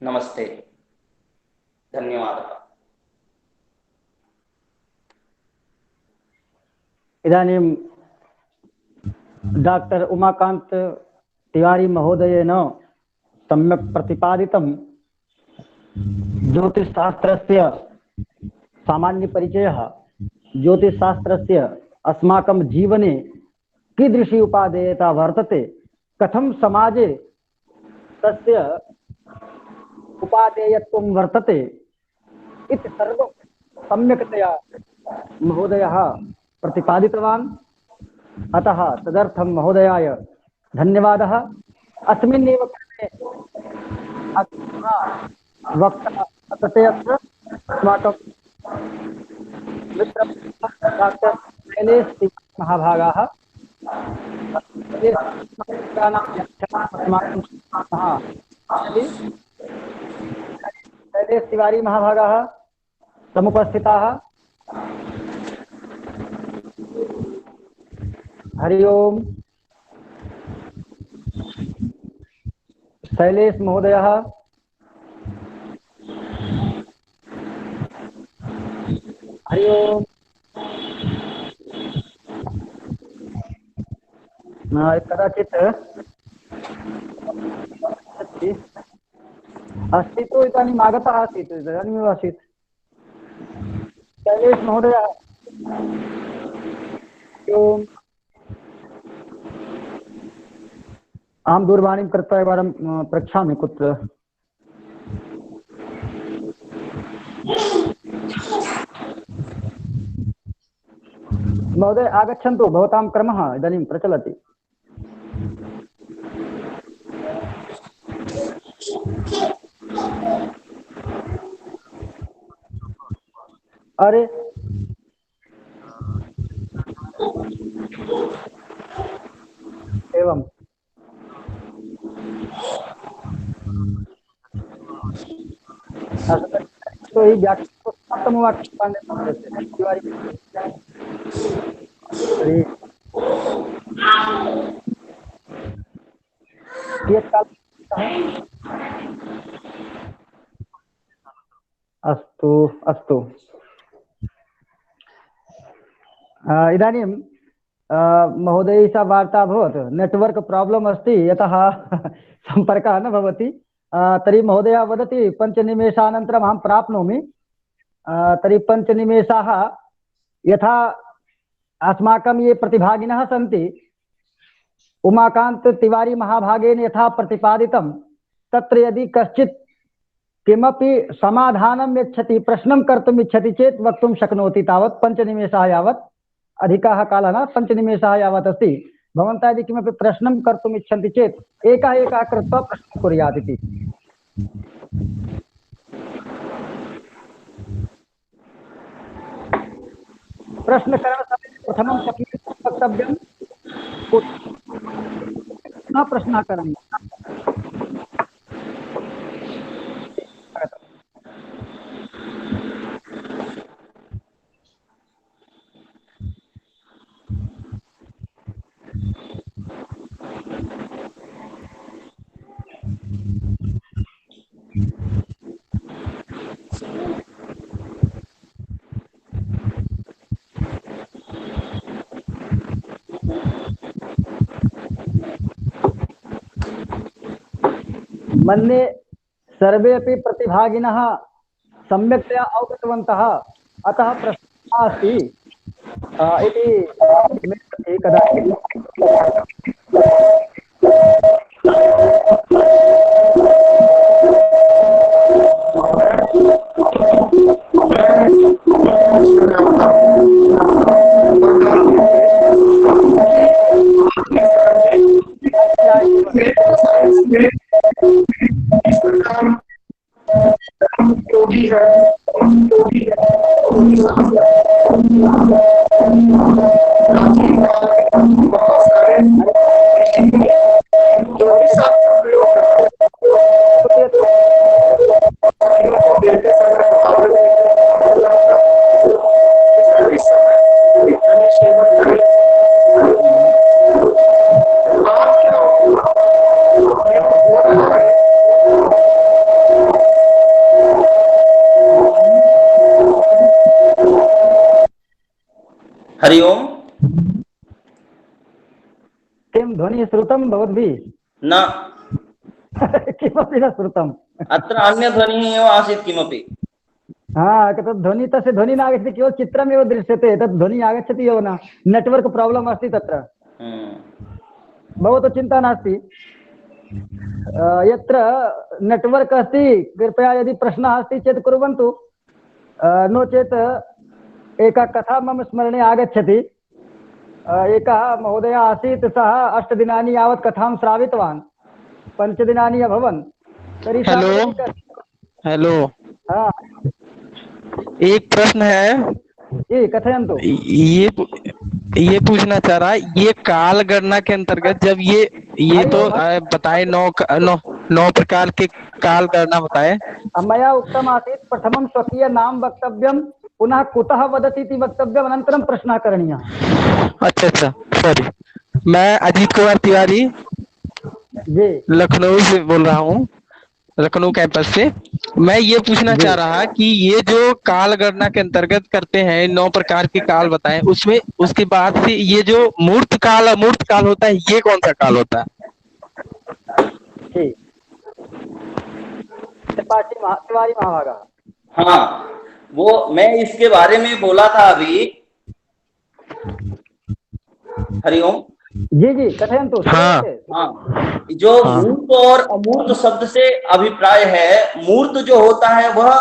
नमस्ते, धन्यवाद। इदानीं डॉक्टर उमाकांत तिवारी महोदयेन सम्यक् प्रतिपादितं ज्योतिषशास्त्रस्य सामान्यपरिचयः, ज्योतिषशास्त्रस्य अस्माकं जीवने कीदृशी उपादेयता वर्तते, कथं समाजे तस्य उपादेयत्वं वर्तते इति सर्वं सम्यक्तया महोदयः प्रतिपादितवान्। अतः तदर्थं महोदयाय धन्यवादः। अस्मिन्नेव क्रमे वक्ता तथैव अस्माकं मित्रं डॉक्टर शैलेश तिवारी महाभागाः शैलेश तिवारी महाभागाः समुपस्थिताः। हरि ओम। शैलेश महोदयः हरि ओम। कदाचित् अस्ति तु इदानीम् आगतः आसीत्, इदानीमेव आसीत्। शैलेश महोदय, अहं दूरवाणीं कृत्वा एकवारं पृच्छामि कुत्र। महोदय आगच्छन्तु, भवतां क्रमः इदानीं प्रचलति। अरे एवं तो ही अस्तु अस्तु। इदानीं महोदयैः सह वार्ता अभवत्, नेट्वर्क् प्राब्लम् अस्ति, यतः सम्पर्कः न भवति। तर्हि महोदय वदति 5 निमेषानन्तरम् अहं प्राप्नोमि। तर्हि 5 निमेषाः यथा अस्माकं ये प्रतिभागिनः सन्ति, उमाकान्त तिवारी महाभागेन यथा प्रतिपादितं, तत्र यदि कश्चित् किमपि समाधानं यच्छति, प्रश्नं कर्तुम् इच्छति चेत् वक्तुं शक्नोति। तावत् 5 निमेषाः यावत्, अधिकः कालः न, 5 निमेषाः यावत् अस्ति। भवन्तः यदि किमपि प्रश्नं कर्तुम् इच्छन्ति चेत् एकः एकः कृत्वा प्रश्नं कुर्यात् इति। प्रश्नकरणसमये प्रथमं स्वकीयं वक्तव्यं, पुनः प्रश्नः करणीयः। मन्ये सर्वे अपि प्रतिभागिनः सम्यक्तया अवगतवन्तः, अतः प्रश्नः अस्ति इति कदाचित् हरि ओम। किं ध्वनिः श्रुतं भवद्भिः? न किमपि न श्रुतम्। अत्र अन्यध्वनिः एव आसीत् किमपि। तद् ध्वनिः, तस्य ध्वनिः नागच्छति, केवलं चित्रमेव दृश्यते, तद् ध्वनिः आगच्छति एव न। नेट्वर्क् प्राब्लम् अस्ति तत्र। भवतु चिन्ता नास्ति। यत्र नेट्वर्क् अस्ति, कृपया यदि प्रश्नः अस्ति चेत् कुर्वन्तु, नो चेत् एका कथा मम स्मरणे आगच्छति। एकः महोदयः आसीत्, सः 8 दिनानि यावत् कथां श्रावितवान्, 5 दिनानि अभवन्। तर्हि हेलो, हाँ, एक प्रश्न है जी कथयन्तु। ये पूछना चाह रहा है, ये काल गणना के अंतर्गत जब ये तो बताए 9 प्रकार के काल गणना बताए। मया उक्तम् आसीत् प्रथमं स्वकीय नाम वक्तव्यं, पुनः कुतः वदति इति वक्तव्यम्, अनन्तरं प्रश्नः करणीयः। अच्छा, सॉरी। मैं अजीत कुमार तिवारी जी लखनऊ से बोल रहा हूँ। लखनऊ कैंपस से। मैं ये पूछना चाह रहा कि ये जो काल गणना के अंतर्गत करते हैं, 9 प्रकार के काल बताएं, उसमें उसके बाद से ये जो मूर्त काल अमूर्त काल होता है, ये कौन सा काल होता है? तिवारी महाभागा। हाँ, वो मैं इसके बारे में बोला था अभी। हरिओम। जी जी, कथयन्तु। हाँ हाँ, जो मूर्त और अमूर्त शब्द से अभिप्राय है, मूर्त जो होता है वह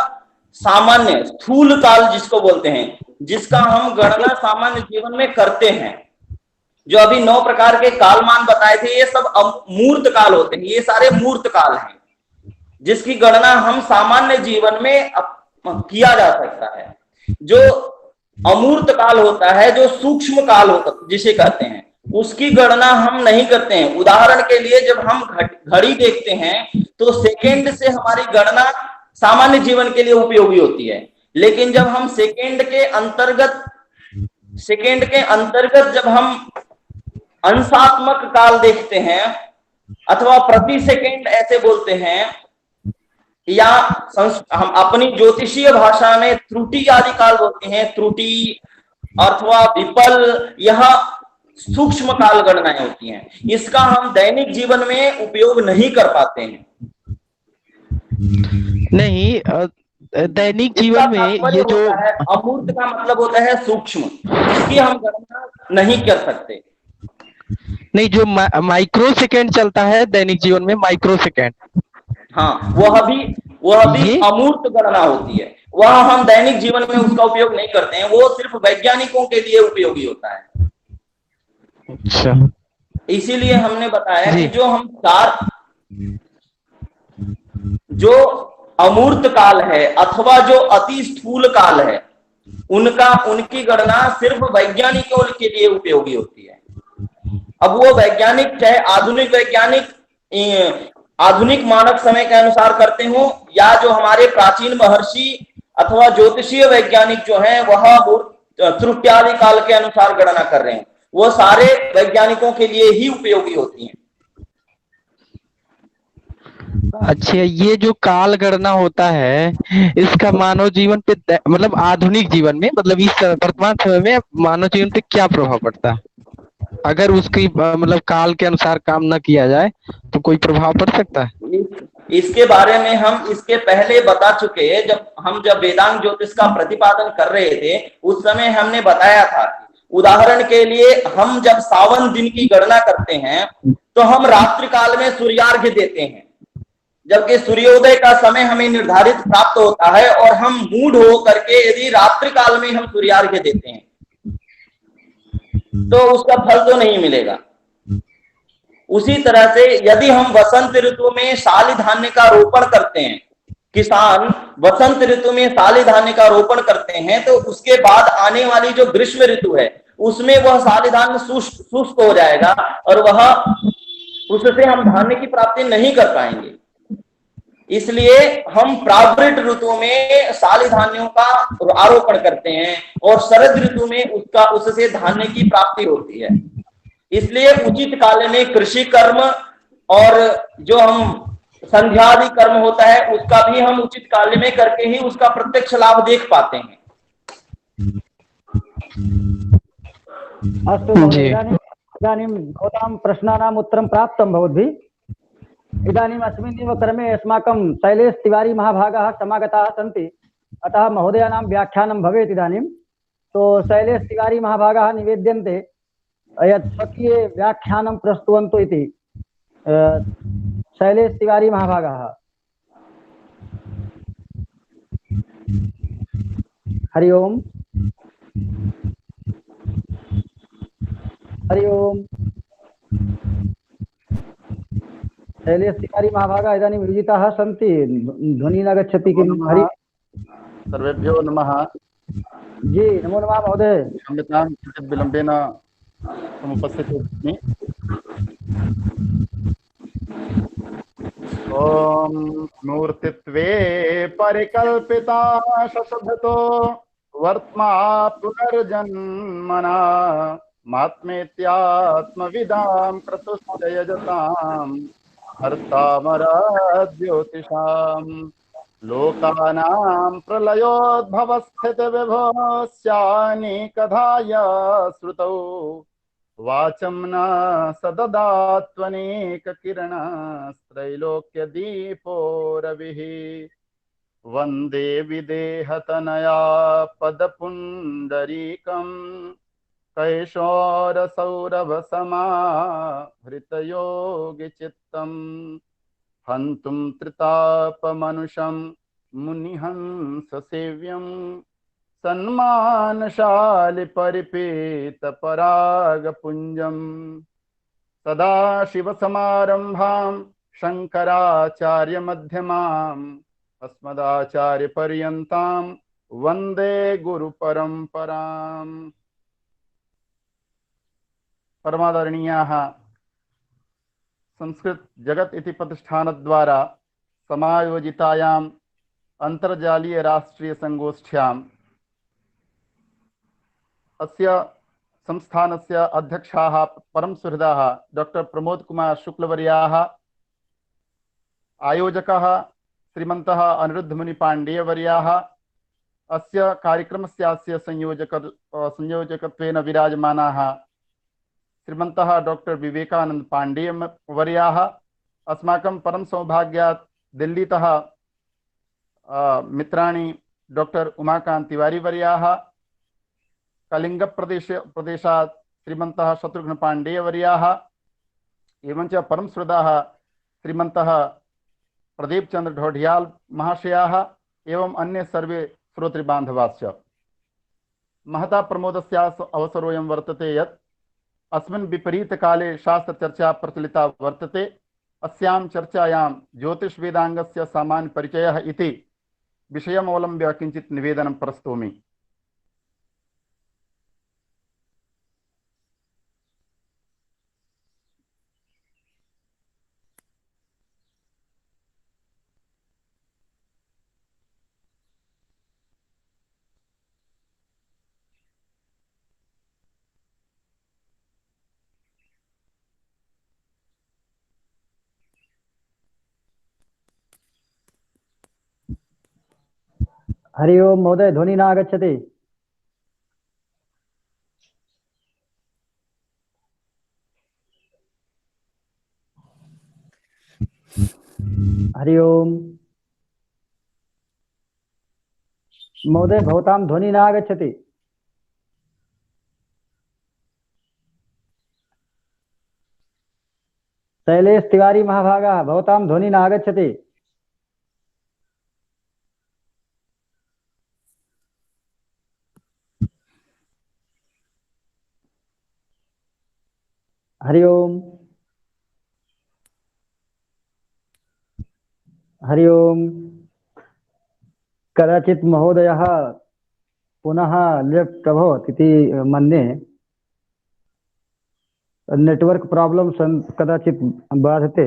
सामान्य स्थूल काल जिसको बोलते हैं, जिसका हम गणना सामान्य जीवन में करते हैं। जो अभी 9 प्रकार के कालमान बताए थे, ये सब मूर्त काल होते हैं, ये सारे मूर्त काल हैं, जिसकी गणना हम सामान्य जीवन में किया जा सकता है। जो अमूर्त काल होता है, जो सूक्ष्म काल होता जिसे कहते हैं, उसकी गणना हम नहीं करते हैं। उदाहरण के लिए जब हम घड़ी देखते हैं तो सेकेंड से हमारी गणना सामान्य जीवन के लिए उपयोगी होती है, लेकिन जब हम सेकेंड के अंतर्गत जब हम अंशात्मक काल देखते हैं अथवा प्रति सेकेंड ऐसे बोलते हैं, या हम अपनी ज्योतिषीय भाषा में त्रुटि आदि काल बोलते हैं, त्रुटि अथवा विपल, यह सूक्ष्म काल गणनाएं होती हैं। इसका हम दैनिक जीवन में उपयोग नहीं कर पाते हैं। नहीं, दैनिक जीवन में ये जो है अमूर्त का मतलब होता है सूक्ष्म, जिसकी हम गणना नहीं कर सकते। नहीं, जो माइक्रो सेकेंड चलता है दैनिक जीवन में, माइक्रो सेकेंड, हाँ, वह भी अमूर्त गणना होती है। वह हम दैनिक जीवन में उसका उपयोग नहीं करते हैं, वो सिर्फ वैज्ञानिकों के लिए उपयोगी होता है। अच्छा, इसीलिए हमने बताया कि जो अमूर्त काल है अथवा जो अति स्थूल काल है, उनकी गणना सिर्फ वैज्ञानिकों के लिए उपयोगी होती है। अब वो वैज्ञानिक चाहे आधुनिक मानव समय के अनुसार करते हो, या जो हमारे प्राचीन महर्षि अथवा ज्योतिषीय वैज्ञानिक जो हैं वह त्रुट्यादि काल के अनुसार गणना कर रहे हैं, वो सारे वैज्ञानिकों के लिए ही उपयोगी होती हैं। अच्छा, ये जो काल गणना होता है, इसका मानव जीवन पे, मतलब आधुनिक जीवन में, मतलब इस वर्तमान समय में मानव जीवन पे क्या प्रभाव पड़ता है? अगर उसकी मतलब काल के अनुसार काम न किया जाए तो कोई प्रभाव पड़ सकता है? इसके बारे में हम इसके पहले बता चुके हैं। जब वेदांग ज्योतिष का प्रतिपादन कर रहे थे, उस समय हमने बताया था, उदाहरण के लिए हम जब सावन दिन की गणना करते हैं तो हम रात्रि काल में सूर्यार्घ्य देते हैं, जबकि सूर्योदय का समय हमें निर्धारित प्राप्त होता है, और हम मूड हो करके यदि रात्रि काल में हम सूर्यार्घ्य देते हैं तो उसका फल तो नहीं मिलेगा। उसी तरह से यदि हम वसंत ऋतु में शाली धान्य का रोपण करते हैं, किसान वसंत ऋतु में शाली धान्य का रोपण करते हैं, तो उसके बाद आने वाली जो ग्रीष्म ऋतु है उसमें वह शाली धान्य शुष्क हो जाएगा, और उससे हम धान्य की प्राप्ति नहीं कर पाएंगे। इसलिए हम प्रावृत ऋतु में शाली धान्यों का आरोपण करते हैं, और शरद ऋतु में उससे धान्य की प्राप्ति होती है। इसलिए उचित काल में कृषि कर्म और जो हम संध्यादि कर्म होता है उसका भी हम उचित काल में करके ही उसका प्रत्यक्ष लाभ देख पाते हैं। अस्तु महोदय, इदानीं भवतां प्रश्नानाम् उत्तरं प्राप्तं भवद्भिः। इदानीम् अस्मिन्नेव क्रमे अस्माकं शैलेश तिवारी महाभागाः समागताः सन्ति, अतः महोदयानां व्याख्यानं भवेत् इदानीं। तो शैलेश तिवारी महाभागाः निवेद्यन्ते यत् स्वकीय व्याख्यानं प्रस्तुवन्तु इति। शैलेश तिवारी महाभागाः। हरि ओम। हरि ओम। शैलेश तिवारी महाभागाः इदानीं विरजिताः सन्ति, ध्वनिः न गच्छति किम्? हरि सर्वेभ्यो नमः। जी नमो नमः महोदय। क्षम्यतां किञ्चित् विलम्बेन समुपस्थितो अस्मि। ॐ मूर्तित्वे परिकल्पिता शतधतो वर्त्मा पुनर्जन्मना मात्मेत्यात्मविदां क्रतुश्च यजताम् हर्तामराज्योतिषाम् लोकानां प्रलयोद्भवस्थितिविभोस्यानेकधाय श्रुतौ वाचं न सददात्वनेककिरणस्त्रैलोक्यदीपो रविः वन्दे विदेहतनया पदपुण्डरीकम् कैशोरसौरभसमाहृतयोगिचित्तम् हन्तुं त्रितापमनुषं मुनिहंससेव्यं सन्मानशालिपरिपीतपरागपुञ्जम् सदाशिवसमारम्भां शङ्कराचार्यमध्यमाम् अस्मदाचार्यपर्यन्तां वन्दे गुरुपरम्पराम्। परमादरणीयाः संस्कृत जगत इति प्रतिष्ठानद्वारा समायोजितायाम् अन्तर्जालीय राष्ट्रीय संगोष्ठ्याम् अस्य संस्थानस्य अध्यक्षाः परम सुहृदाः डॉक्टर प्रमोद कुमार शुक्लवर्याः, आयोजकः श्रीमन्तः अनिरुद्ध मुनि पाण्डेयवर्याः, अस्य कार्यक्रमस्यास्य संयोजकत्वेन विराजमानाः श्रीमन्तः डॉक्टर विवेकानंद पाण्डेय वर्याः, अस्माकं परम सौभाग्यात् दिल्लीतः मित्राणि डॉक्टर उमाकांत तिवारी वर्याः, कलिंग प्रदेशात् श्रीमन्तः शत्रुघ्न पाण्डेय वर्याः, एवञ्च परम श्रद्धाः श्रीमन्तः प्रदीप चंद्र ढोढियाल महाशयाः एवं अन्य सर्वे श्रोतृबान्धवाश्च। महता प्रमोदस्य अवसरोऽयं वर्तते यत् अस्मिन् विपरीतकाले शास्त्रचर्चा प्रचलिता वर्तते। अस्यां चर्चायां ज्योतिषवेदांगस्य सामान्यपरिचयः इति विषयमवलम्ब्य किञ्चित् निवेदनं प्रस्तौमि। हरि ओम महोदय, ध्वनि न आगच्छति। हरि ओम महोदय, भवतां ध्वनि न आगच्छति। शैलेश तिवारी महाभागाः, भवतां ध्वनि न आगच्छति। हरि ओम हरि ओम। कदाचित् महोदयः पुनः लेफ्ट् अभवत् इति मन्ये। नेटवर्क प्रॉब्लम्स कदाचित् बाधते।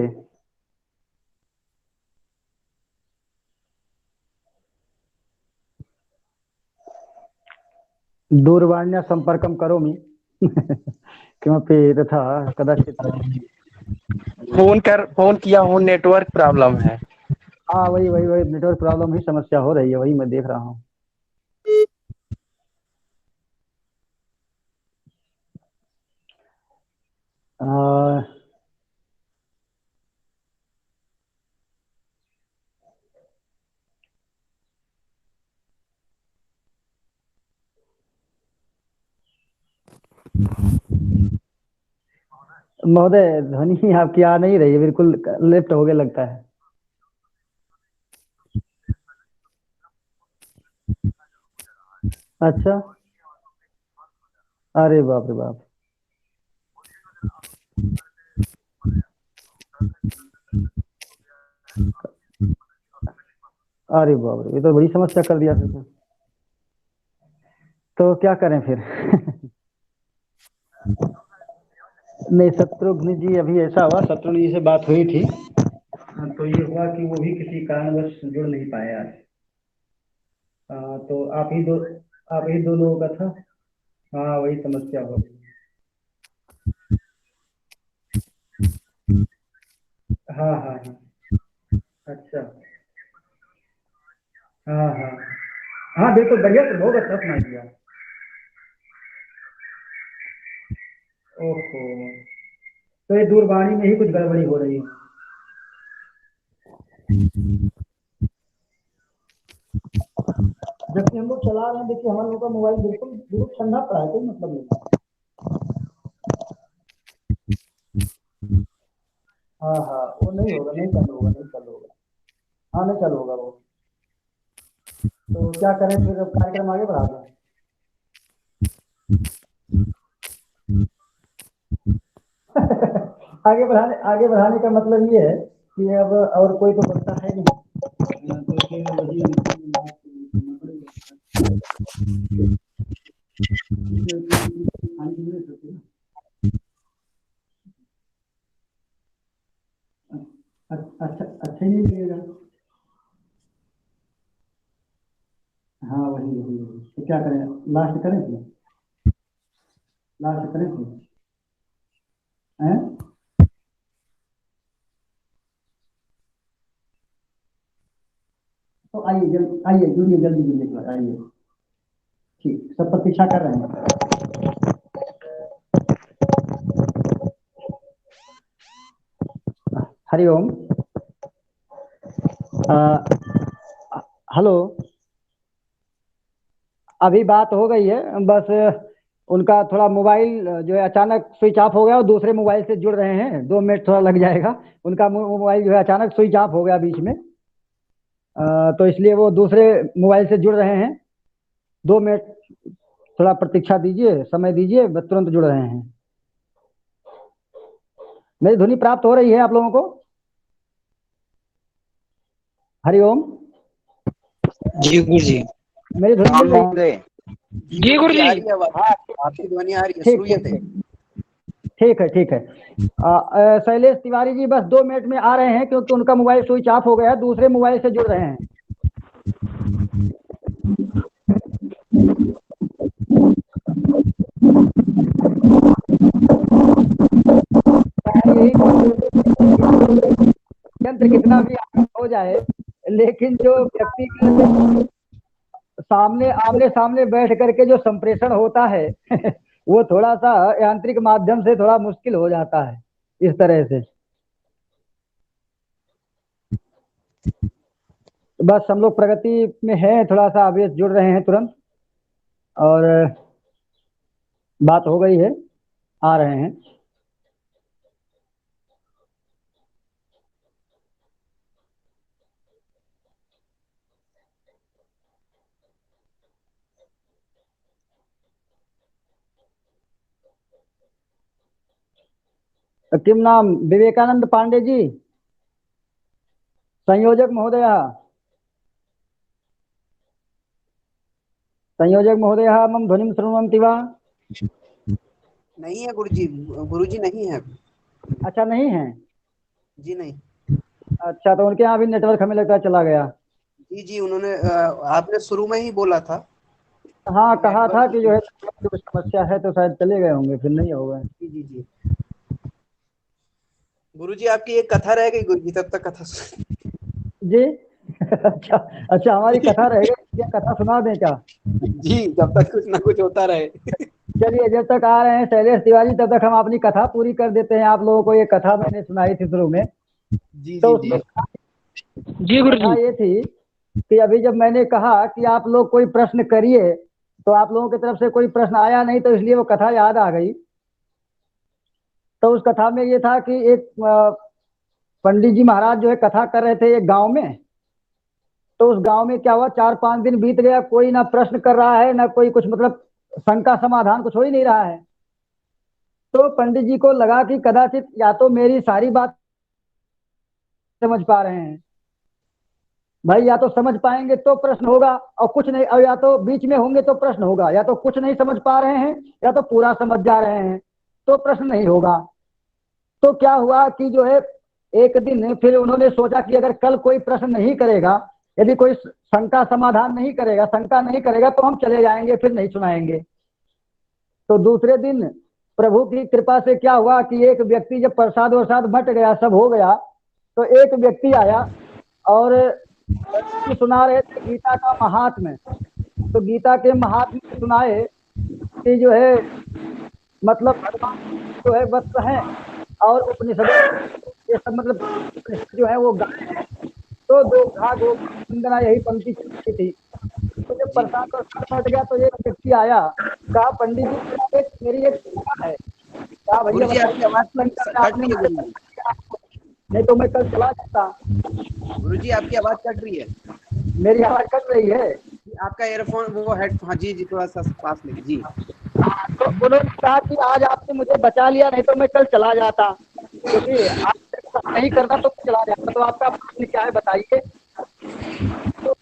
दूरवाण्या सम्पर्कं करोमि किमपि तथा कदाचित् फोन किया हूँ, नेटवर्क प्रॉब्लम है। हाँ, वही नेटवर्क प्रॉब्लम ही समस्या हो रही है, वही मैं देख रहा हूँ। महोदय, ध्वनि आपकी आ नहीं रही है, बिल्कुल लेफ्ट हो गया लगता है। अच्छा, अरे बाप रे बाप। अरे बाप रे, ये तो बड़ी समस्या कर दिया फिर तो क्या करें फिर नहीं, शत्रुघ्न जी अभी ऐसा हुआ, शत्रुघ्न जी से बात हुई थी तो ये हुआ कि वो भी किसी कारणवश जुड़ नहीं पाए आज। तो आप ही दो लोगों का था। हाँ, वही समस्या हो गई। हाँ हाँ हाँ, अच्छा, हाँ हाँ हाँ, बिल्कुल बढ़िया, तो बहुत अच्छा सुना दिया। ओहो, तो ये दूरवाणी में ही कुछ गड़बड़ी हो रही है। जबकि हम लोग चला रहे हैं, देखिए हमारे लोग का मोबाइल बिल्कुल बिल्कुल ठंडा पड़ा है, कोई मतलब नहीं। हाँ हाँ, वो नहीं होगा, नहीं चालू होगा, नहीं चालू होगा। हाँ, नहीं चालू होगा वो। तो क्या करें फिर, अब कार्यक्रम आगे बढ़ा दें? आगे बढ़ाने का मतलब ये है कि अब और कोई तो बनता है नहीं। तो फिर वही अच्छा अच्छा ही नहीं लगेगा। हाँ, वही वही वही, तो क्या करें, लास्ट करें फिर, लास्ट करें फिर, हैं? तो आइए जल्दी, आइए जुड़िए, जल्दी जुड़िए, आइए। ठीक, सब प्रतीक्षा कर रहे हैं। हरिओम। हेलो। अभी बात हो गई है, बस उनका थोड़ा मोबाइल जो है अचानक स्विच ऑफ हो गया और दूसरे मोबाइल से जुड़ रहे हैं, 2 मिनट थोड़ा लग जाएगा। उनका मोबाइल जो है अचानक स्विच ऑफ हो गया बीच में, तो इसलिए वो दूसरे मोबाइल से जुड़ रहे हैं। 2 मिनट थोड़ा प्रतीक्षा दीजिए, समय दीजिए, बस तुरंत जुड़ रहे हैं। मेरी ध्वनि प्राप्त हो रही है आप लोगों को? हरिओम। जी गुरु जी। मेरी ध्वनि मिल रही है? जी गुरु जी। आ रही है आवाज, हाँ, आपकी ध्वनि आ रही है, ठीक श्रूयते। ठीक ठीक है, ठीक है। शैलेश तिवारी जी बस 2 मिनट में आ रहे हैं, क्योंकि उनका मोबाइल स्विच ऑफ हो गया है, दूसरे मोबाइल से जुड़ रहे हैं। यंत्र कितना भी हो जाए, लेकिन जो व्यक्ति सामने आमने सामने बैठ करके जो संप्रेषण होता है वो थोड़ा सा यांत्रिक माध्यम से थोड़ा मुश्किल हो जाता है, इस तरह से। तो बस हम लोग प्रगति में हैं, थोड़ा सा अभी जुड़ रहे हैं तुरंत, और बात हो गई है, आ रहे हैं। किम नाम? विवेकानंद पांडे जी, संयोजक महोदय। संयोजक महोदय, मम ध्वनिं शृण्वन्ति वा? नहीं है गुरुजी, गुरुजी नहीं है। अच्छा, नहीं है? जी नहीं। अच्छा, तो उनके यहाँ भी नेटवर्क हमें लगता है चला गया। जी जी, उन्होंने आपने शुरू में ही बोला था। हाँ, कहा था नेटवर्क कि जो है कुछ समस्या है, तो शायद चले गए होंगे, फिर नहीं हो गए। जी जी जी। गुरुजी आपकी एक कथा रह गई गुरुजी, तब तक कथा जी। अच्छा अच्छा, हमारी कथा रहेगी, क्या कथा सुना दें क्या? जी, जब तक कुछ ना कुछ होता रहे। चलिए, जब तक आ रहे हैं शैलेश तिवारी, तब तक हम अपनी कथा पूरी कर देते हैं। आप लोगों को ये कथा मैंने सुनाई थी शुरू में, जी तो जी उसमें जी। जी गुरु कथा जी। ये थी कि अभी जब मैंने कहा कि आप लोग कोई प्रश्न करिए, तो आप लोगों की तरफ से कोई प्रश्न आया नहीं, तो इसलिए वो कथा याद आ गई। तो उस कथा में ये था कि एक पंडित जी महाराज जो है कथा कर रहे थे एक गांव में। तो उस गांव में क्या हुआ, 4-5 दिन बीत गया, कोई ना प्रश्न कर रहा है, ना कोई कुछ, मतलब शंका समाधान कुछ हो ही नहीं रहा है। तो पंडित जी को लगा कि कदाचित या तो मेरी सारी बात समझ पा रहे हैं भाई, या तो समझ पाएंगे तो प्रश्न होगा, और कुछ नहीं, और या तो बीच में होंगे तो प्रश्न होगा, या तो कुछ नहीं समझ पा रहे हैं, या तो पूरा समझ जा रहे हैं, तो प्रश्न नहीं होगा। तो क्या हुआ कि जो है, एक दिन फिर उन्होंने सोचा कि अगर कल कोई प्रश्न नहीं करेगा, यदि कोई शंका समाधान नहीं करेगा, शंका नहीं करेगा, तो हम चले जाएंगे, फिर नहीं सुनाएंगे। तो दूसरे दिन प्रभु की कृपा से क्या हुआ कि एक व्यक्ति जब प्रसाद वरसाद बट गया, सब हो गया, तो एक व्यक्ति आया और सुना रहे थे गीता का महात्म्य। तो गीता के महात्म्य सुनाए कि जो है मतलब भगवान जो है वत्स है और उपनिषद ये सब मतलब उपनिषद जो है वो गाय है। तो दो घा गो वंदना यही पंक्ति चलती थी। तो जब प्रसाद हट गया तो एक व्यक्ति आया, कहा पंडित जी मेरी एक सेवा है। कहा भैया गुरुजी आपकी आवाज कट रही है गुरुजी। नहीं तो मैं कल चला जाता। गुरुजी आपकी आवाज कट रही है। मेरी आवाज कट रही है। आपका ईयरफोन वो हेड, हाँ जी जी थोड़ा सा पास लेंगे जी। तो उन्होंने कहा कि आज आपने मुझे बचा लिया, नहीं तो मैं कल चला जाता, क्योंकि आप नहीं करना तो चला जाता। तो आपका प्रश्न क्या है बताइए। तो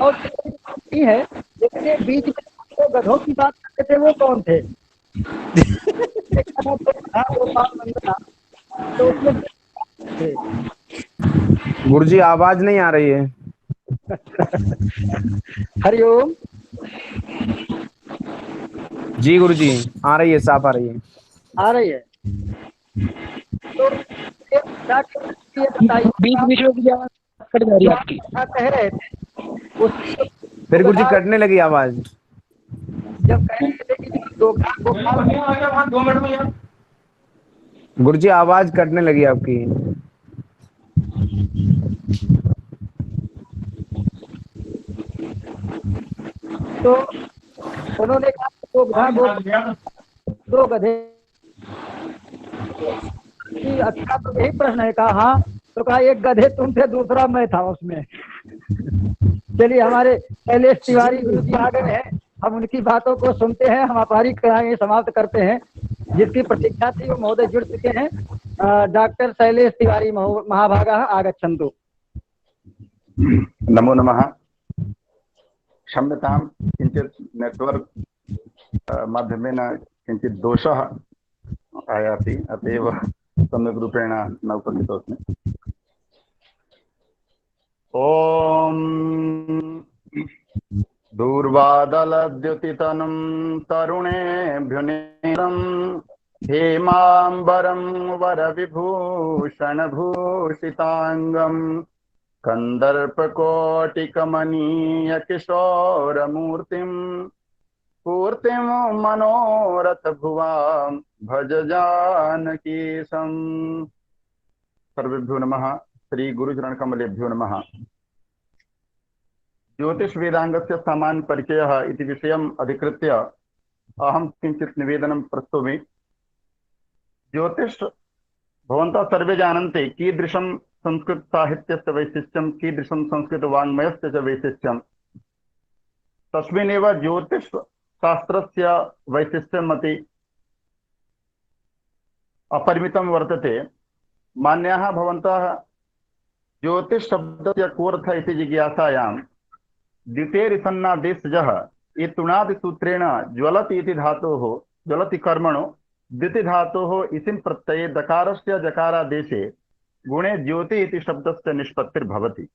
और नहीं है, लेकिन बीच में तो गधों की बात करते थे वो कौन थे? तो उसमें गुरुजी आवाज नहीं आ रही है। हरिओम। जी गुरुजी आ रही है, साफ आ रही है। आ रही है। तो बीच बीच में आवाज कट जा रही है आपकी। कह रहे थे फिर गुरुजी कटने लगी आवाज। जब कह रहे थे कि गुरुजी आवाज कटने लगी आपकी। तो उन्होंने कहा दो गधे। अच्छा तो यही प्रश्न है। कहा हाँ। तो कहा एक गधे तुम थे, दूसरा मैं था उसमें। चलिए हमारे शैलेश तिवारी गुरु जी आ गए हैं, हम उनकी बातों को सुनते हैं। हम हमारी क्रियाएं समाप्त करते हैं। जिसकी प्रतीक्षा थी वो महोदय जुड़ चुके हैं। डॉक्टर शैलेश तिवारी महाभागा आगच्छन्तु। नमो नमः। क्षम्यतां किञ्चित् नेट्वर्क् माध्यमेन किञ्चित् दोषः आयाति, अत एव सम्यक् रूपेण न उपस्थितोऽस्मि। ॐ दूर्वादलद्युतितनं तरुणेभ्युनेत्रं हेमाम्बरं वरविभूषणभूषिताङ्गम् कन्दर्पकोटिकमनीयकिशोरमूर्तिं पूर्तिं मनोरथभुवां भज जानकीशम्। सर्वेभ्यो नमः। श्रीगुरुचरणकमलेभ्यो नमः। ज्योतिषवेदाङ्गस्य सामान्य परिचयः इति विषयम् अधिकृत्य अहं किञ्चित् निवेदनं प्रस्तौमि। ज्योतिष भवन्तः सर्वे जानन्ति कीदृशं संस्कृत साहित्यस्य वैशिष्ट्यं, कीदृशं संस्कृत वाङ्मयस्य च वैशिष्ट्यं। तस्मिन्नेव ज्योतिष शास्त्रस्य वैशिष्ट्यम् अति अपरिमितं वर्तते। मान्याः भवन्तः ज्योतिष शब्दस्य कोऽर्थः इति जिज्ञासायां द्वितीयरिसन्नादेशजः इतुणादिसूत्रेण ज्वलति इति धातोः, ज्वलति कर्मणो द्विति धातोः इसिं प्रत्यये दकारस्य जकारादेशे गुणे ज्योति इति शब्दस्य निष्पत्तिर्भवति।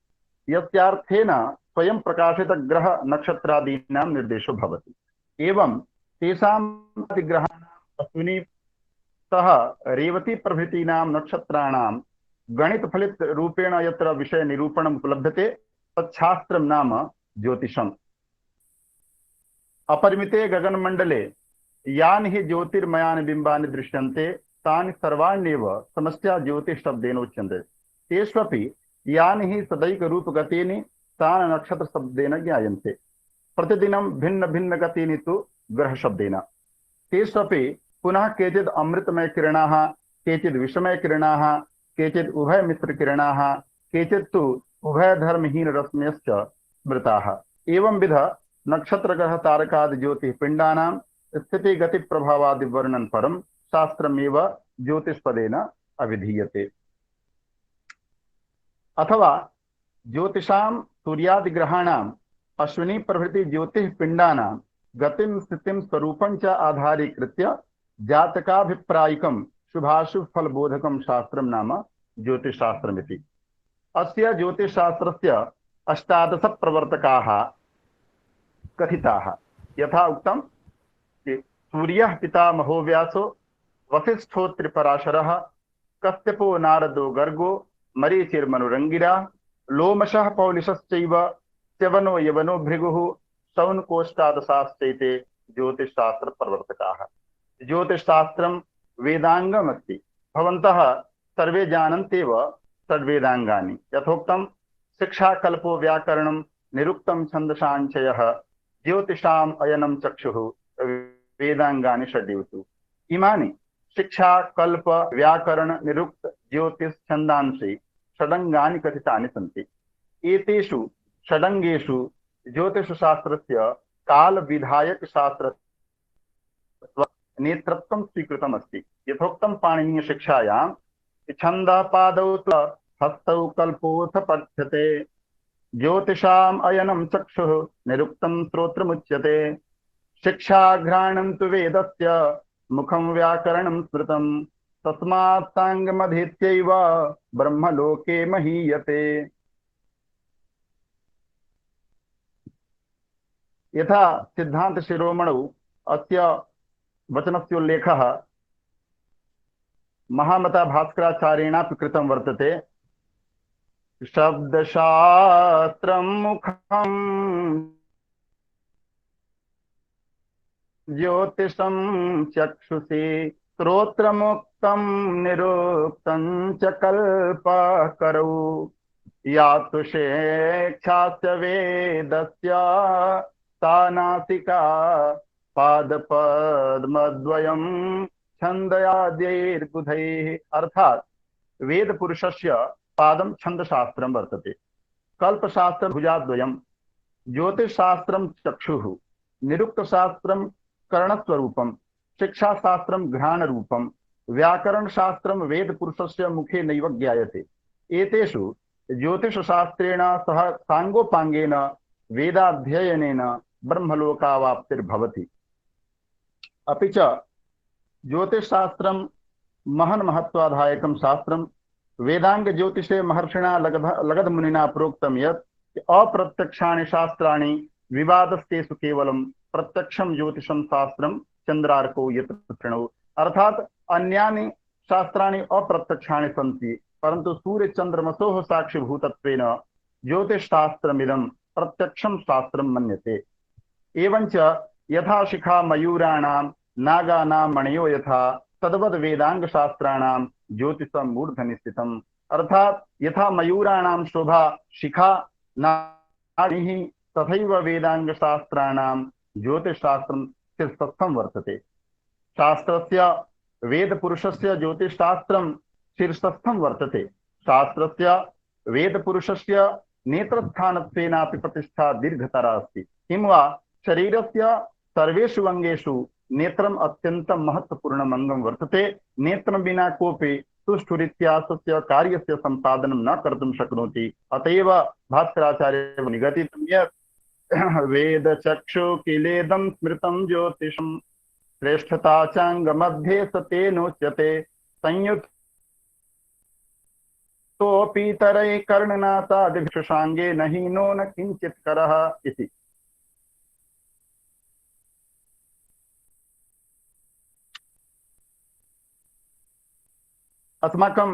यस्यार्थेन स्वयं प्रकाशितग्रह नक्षत्रादीनां निर्देशो भवति। एवं तेषां ग्रहाणाम् अश्विनी सह रेवती प्रभृतीनां नक्षत्राणां गणितफलित रूपेण यत्र विषय निरूपणम् उपलभ्यते तच्छास्त्रं नाम ज्योतिषम्। अपरिमिते गगनमण्डले यानि हि ज्योतिर्मयानि बिम्बानि दृश्यन्ते तानि सर्वाण्येव समस्या ज्योतिषशब्देन उच्यन्ते। तेष्वपि यानि हि सदैकरूपगतीनि तानि नक्षत्रशब्देन ज्ञायन्ते। प्रतिदिनं भिन्न भिन्न गतीनि तु ग्रहशब्देन। तेष्वपि पुनः केचित् अमृतमयकिरणाः, केचित् विषमयकिरणाः, केचित् उभयमिश्रकिरणाः, केचित् तु उभयधर्महीनरश्मयश्च स्मृताः। एवंविध नक्षत्रग्रह तारकादि ज्योतिःपिण्डानां स्थितिगतिप्रभावादिवर्णन परं शास्त्रमेव ज्योतिषपदेन अभिधीयते। अथवा ज्योतिषां सूर्यादिग्रहाणाम् अश्विनी प्रभृति ज्योतिःपिण्डानां गतिं स्थितिं स्वरूपं च आधारीकृत्य जातकाभिप्रायिकं शुभाशुभफलबोधकं शास्त्रं नाम ज्योतिषशास्त्रमिति। अस्य ज्योतिषशास्त्रस्य 18 प्रवर्तकाः कथिताः। यथा उक्तं सूर्यः पितामहो व्यासो, वसिष्ठो त्रिपराशरः, कश्यपो नारदो गर्गो, मरीचिर्मनुरंगिरा लोमशः पौलिशश्चैव च्यवनो यवनो भृगुः सौनकोष्टादशाश्चैते ज्योतिषशास्त्र प्रवर्तकाः। ज्योतिषशास्त्रं वेदांगमस्ति। भवन्तः सर्वे जानन्त्येव षड्वेदांगानि। यथोक्तं शिक्षा कल्पो व्याकरणं निरुक्तं छन्दसाञ्चयः ज्योतिषाम् अयनं चक्षुः वेदांगानि षड्युतु। इमानि शिक्षा कल्प व्याकरण निरुक्त ज्योतिष छन्दांसि षडंगानि कथितानि सन्ति। एतेषु षडंगेषु ज्योतिषशास्त्रस्य काल विधायक शास्त्र नेतृत्वं स्वीकृतमस्ति। यथोक्तं पाणिनीय शिक्षायां छन्दः पादौ हस्तौ कल्पोऽथ पठ्यते ज्योतिषाम् अयनं चक्षुः निरुक्तं श्रोत्रमुच्यते। शिक्षाघ्राणं तु वेदस्य मुखं व्याकरणं स्मृतं तस्मात् साङ्गमधीत्यैव ब्रह्मलोके महीयते। यथा सिद्धांत शिरोमणौ अस्य वचनस्य उल्लेखः महामता भास्कराचार्येणापि कृतं वर्तते। शब्दशास्त्रं मुखं ज्योतिषं चक्षुषी श्रोत्रमुक्तं निरुक्तं च कल्पकरौ या तु शेक्षास्य वेदस्य सा नासिका पादपद्मद्वयं छन्दयाद्यैर्बुधैः। अर्थात वेद पुरुषस्य पादं छन्दशास्त्रं वर्तते, कल्पशास्त्रं भुजाद्वयं, ज्योतिषशास्त्रं चक्षुः, निरुक्तशास्त्रं कर्णस्वरूपं, शिक्षाशास्त्रं घ्राणरूपं, व्याकरणशास्त्रं वेदपुरुषस्य मुखे नैव ज्ञायते। एतेषु ज्योतिषशास्त्रेण सह साङ्गोपाङ्गेन वेदाध्ययनेन ब्रह्मलोकावाप्तिर्भवति। अपि च ज्योतिषशास्त्रं महन् महत्वाधायकं शास्त्रं। वेदांग ज्योतिषे महर्षिणा लगधमुनिना प्रोक्तं यत् अप्रत्यक्षाणि शास्त्राणि विवादस्तेषु केवलं प्रत्यक्षं ज्योतिषं शास्त्रं चंद्रार्को यत् शृणु। अर्थात अन्यानि शास्त्राणि अप्रत्यक्षाणि सन्ति, परन्तु सूर्यचन्द्रमसोः साक्षिभूतत्वेन ज्योतिषशास्त्रमिदं प्रत्यक्षं शास्त्रं मन्यते। एवञ्च यथा शिखा मयूराणां नागानां मणयो यथा तद्वद् वेदांग शास्त्राणां ज्योतिषं मूर्धनि स्थितम्। अर्थात यथा मयूराणां शोभा शिखा नाड़िः तथैव वेदांग शास्त्राणां ज्योतिषशास्त्रं शीर्षस्थं वर्तते। शास्त्रस्य वेद पुरुषस्य ज्योतिषशास्त्रं शीर्षस्थं वर्तते। शास्त्रस्य वेद पुरुषस्य नेत्रस्थानत्वेनापि प्रतिष्ठा दीर्घतरा अस्ति। किं वा शरीरस्य सर्वेषु अंगेषु नेत्रम् अत्यन्तं महत्वपूर्णम् अङ्गं वर्तते। नेत्रं विना कोऽपि सुष्ठुरीत्या स्वस्य कार्यस्य सम्पादनं न कर्तुं शक्नोति। अतएव भास्कराचार्येण निगदितं यत् वेदचक्षु किलेदं स्मृतं ज्योतिषं श्रेष्ठता चाङ्गमध्ये सतेनोच्यते संयुक्तोऽपीतरै कर्णनाथादिभिषाङ्गे न हीनो न किञ्चित् करः इति। अस्माकं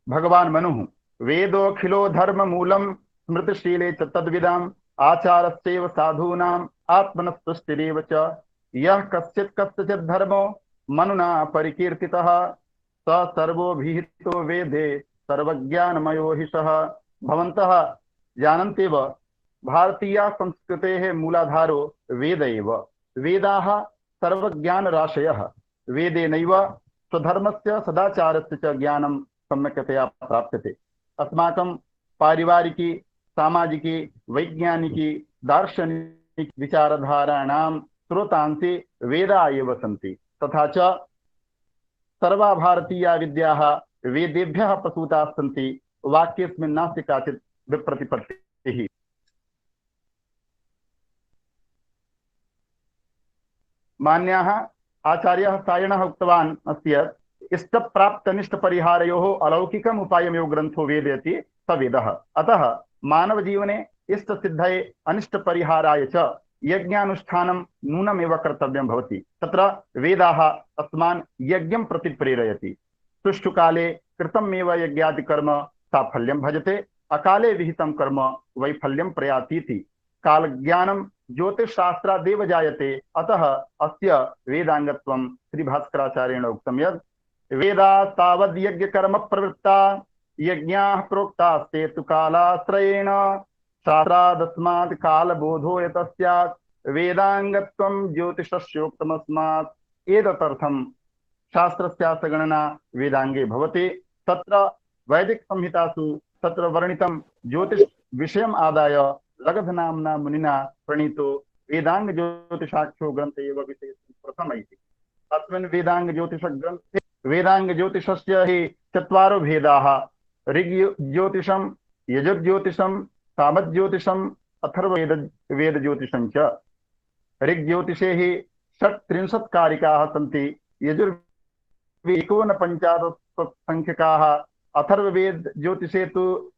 भगवान् मनुः वेदोऽखिलो धर्ममूलं स्मृतिशीले च तद्विदाम् आचारस्यैव साधूनाम् आत्मनस्तुष्टिरेव च यः कश्चित् कस्यचित् धर्मो मनुना परिकीर्तितः स सर्वोभिहितो वेदे सर्वज्ञानमयो हि सः। भवन्तः जानन्त्येव भारतीया संस्कृतेः मूलाधारो वेद एव। वेदाः सर्वज्ञानराशयः। वेदेनैव स्वधर्मस्य सदाचारस्य च ज्ञानं सम्यक्तया प्राप्यते। अस्माकं पारिवारिकी सामाजिकी वैज्ञानिकी दार्शनिक विचारधाराणां स्रोतांसि वेदा एव सन्ति। तथा च सर्वा भारतीया विद्याः वेदेभ्यः प्रसूताः सन्ति। वाक्येऽस्मिन् नास्ति काचित् विप्रतिपत्तिः। मान्याः आचार्यः सायणः उक्तवान् अस्ति यत् इष्टप्राप्तनिष्टपरिहारयोः अलौकिकम् उपायमेव ग्रन्थो वेदयति स वेदः। अतः मानवजीवने इष्टसिद्धये अनिष्टपरिहाराय च यज्ञानुष्ठानं नूनमेव कर्तव्यं भवति। तत्र वेदाः अस्मान् यज्ञं प्रति प्रेरयति। सुष्ठुकाले कृतमेव यज्ञादिकर्म साफल्यं भजते, अकाले विहितं कर्म वैफल्यं प्रयातीति। काल ज्ञानम ज्योतिषशास्त्रादेव जायते, अतः अस्य वेदांगत्वं श्रीभास्कराचार्येण उक्तं यत् वेदा तावद् यज्ञ कर्म प्रवृत्ता यज्ञाः प्रोक्तास्ते तु कालाश्रयेण, शास्त्रादस्मात् कालबोधो यतस्यात् वेदांगत्वं ज्योतिषस्योक्तमस्मात्। एतदर्थं शास्त्रस्यास्य गणना वेदांगे भवति। तत्र वैदिक संहितासु तत्र वर्णितं ज्योतिष विषयम् आदाय लगधनाम्ना मुनिना प्रणीतो वेदांग ज्योतिषाख्यो ग्रन्थ एव विशेषः प्रथम इति। अस्मिन् वेदांग ज्योतिष ग्रन्थे वेदांग ज्योतिषस्य हि चत्वारो भेदाः: ऋग् ज्योतिषं, यजुर्ज्योतिषं, सामज्योतिषं, अथर्ववेद वेद ज्योतिषं च। ऋग् ज्योतिषे हि 36 कारिकाः सन्ति, यजुर्वेदे 49 संख्यकाः, अथर्ववेद ज्योतिषे तु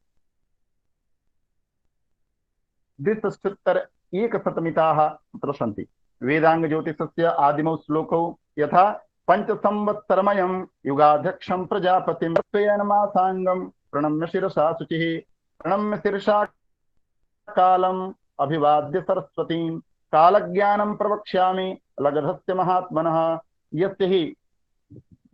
271 तत्र सन्ति। वेदांग ज्योतिषस्य आदिमौ श्लोकौ यथा पंचसंवत्सरमयं युगाध्यक्षं प्रजापतिं त्वेन मासांगं प्रणम्य शिरसा शुचिः, प्रणम्य शिरसा कालम् अभिवाद्य सरस्वतीं, कालज्ञानं प्रवक्ष्यामि लगधस्य महात्मनः। यस्य हि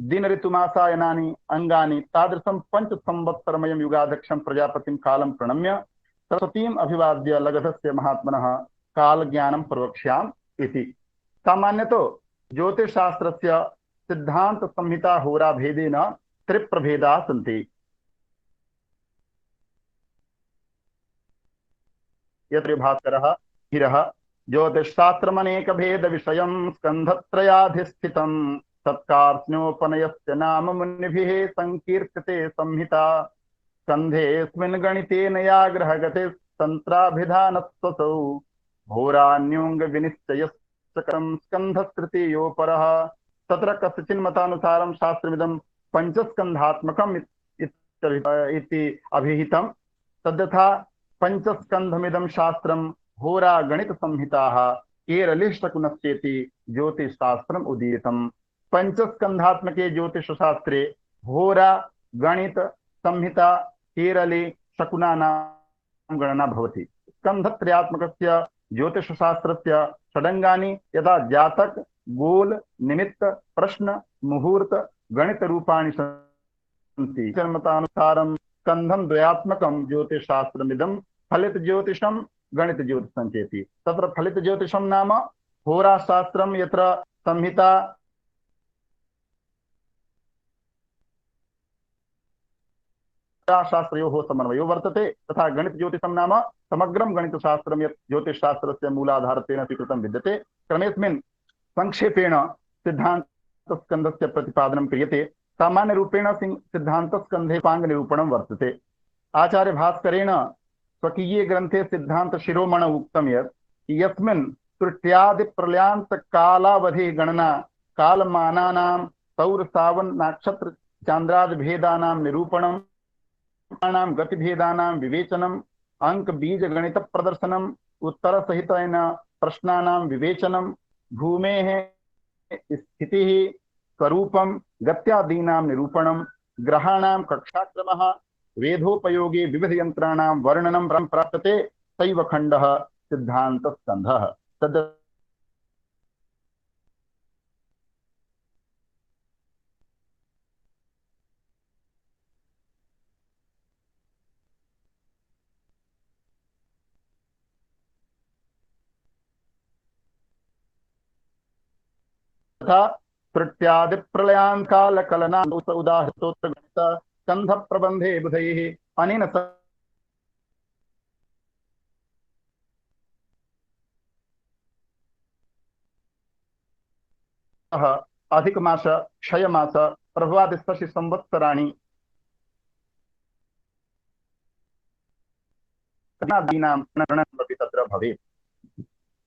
दिन ऋतुमासायनानि अंगानि तादृशं पंचसंवत्सरमयं युगाध्यक्षं प्रजापतिं कालं प्रणम्य सरस्वतीम् अभिवाद्य लगधस्य महात्मनः काल ज्ञानं प्रवक्ष्यामि इति। सामान्यतो ज्योतिषशास्त्रस्य सिद्धांत संहिता होरा भेदेन त्रिप्रभेदाः सन्ति। यत्र भास्करः गिरः ज्योतिषशास्त्रमनेक भेद विषयं स्कन्धत्रयाधिष्ठितं, तत्कार्ष्ण्योपनयस्य नाम मुनिभिः संकीर्त्यते संहिता। स्कन्धेऽस्मिन् गणितेन या ग्रहगते तन्त्राभिधानस्वसौ, होरान्योऽङ्ग विनिश्चयस्करं स्कन्धस्तृतीयोपरः। तत्र कस्यचिन् मतानुसारं शास्त्रमिदं पंचस्कन्धात्मकम् इति अभिहितं। तद्यथा पंचस्कन्धमिदं शास्त्रं होरा गणित संहिताः केरलिशकुनस्येति ज्योतिषशास्त्रम् उदीरितम्। पंचस्कन्धात्मके ज्योतिषशास्त्रे होरा गणित संहिता केरले शकुनानां गणना भवति। स्कन्धत्रयात्मकस्य ज्योतिषशास्त्रस्य षडङ्गानि यथा जातक, गोल, निमित्त, प्रश्न, मुहूर्त, गणित रूपाणि सन्ति। मतानुसारं स्कन्धं द्वयात्मकं ज्योतिषशास्त्रमिदं फलित ज्योतिषं गणित ज्योतिषं चेति। तत्र फलित ज्योतिषं नाम होराशास्त्रं, यत्र संहिता शास्त्रयोः समन्वयो वर्तते, तथा गणित ज्योतिषं नाम समग्रं गणितशास्त्रं यत् ज्योतिषशास्त्रस्य मूलाधारत्वेन स्वीकृतं विद्यते। क्रमेऽस्मिन् संक्षेपेण सिद्धान्तस्कन्धस्य प्रतिपादनं क्रियते। सामान्य रूपेण सिद्धान्तस्कन्धे पाङ्गनिरूपणं वर्तते। आचार्य भास्करेण स्वकीये ग्रन्थे सिद्धांत शिरोमणौ उक्तं यत् यस्मिन् तृतीयादि प्रलयान्त कालावधि गणना कालमानानां सौर सावन नक्षत्र चांद्रादि भेदानां निरूपणं, गतिभेदानां विवेचनम्, अंक बीज गणित प्रदर्शनम्, उत्तर सहितेन प्रश्नानां विवेचनम्, भूमेः स्थितिः स्वरूपं गत्यादीनां निरूपणं, ग्रहाणां कक्षाक्रमः, वेदोपयोगे विविध यंत्राणां वर्णनं प्राप्यते। तैव खण्डः सिद्धान्तस्कन्धः। तद् तथा तृतीयादि प्रलयान् कालकलना उदाहृतोत्र स्कन्ध प्रबंधे बुधैः अनेन अधिक मास, क्षय मास, प्रभवादि शशि संवत्सराणि तत्र भवेत्।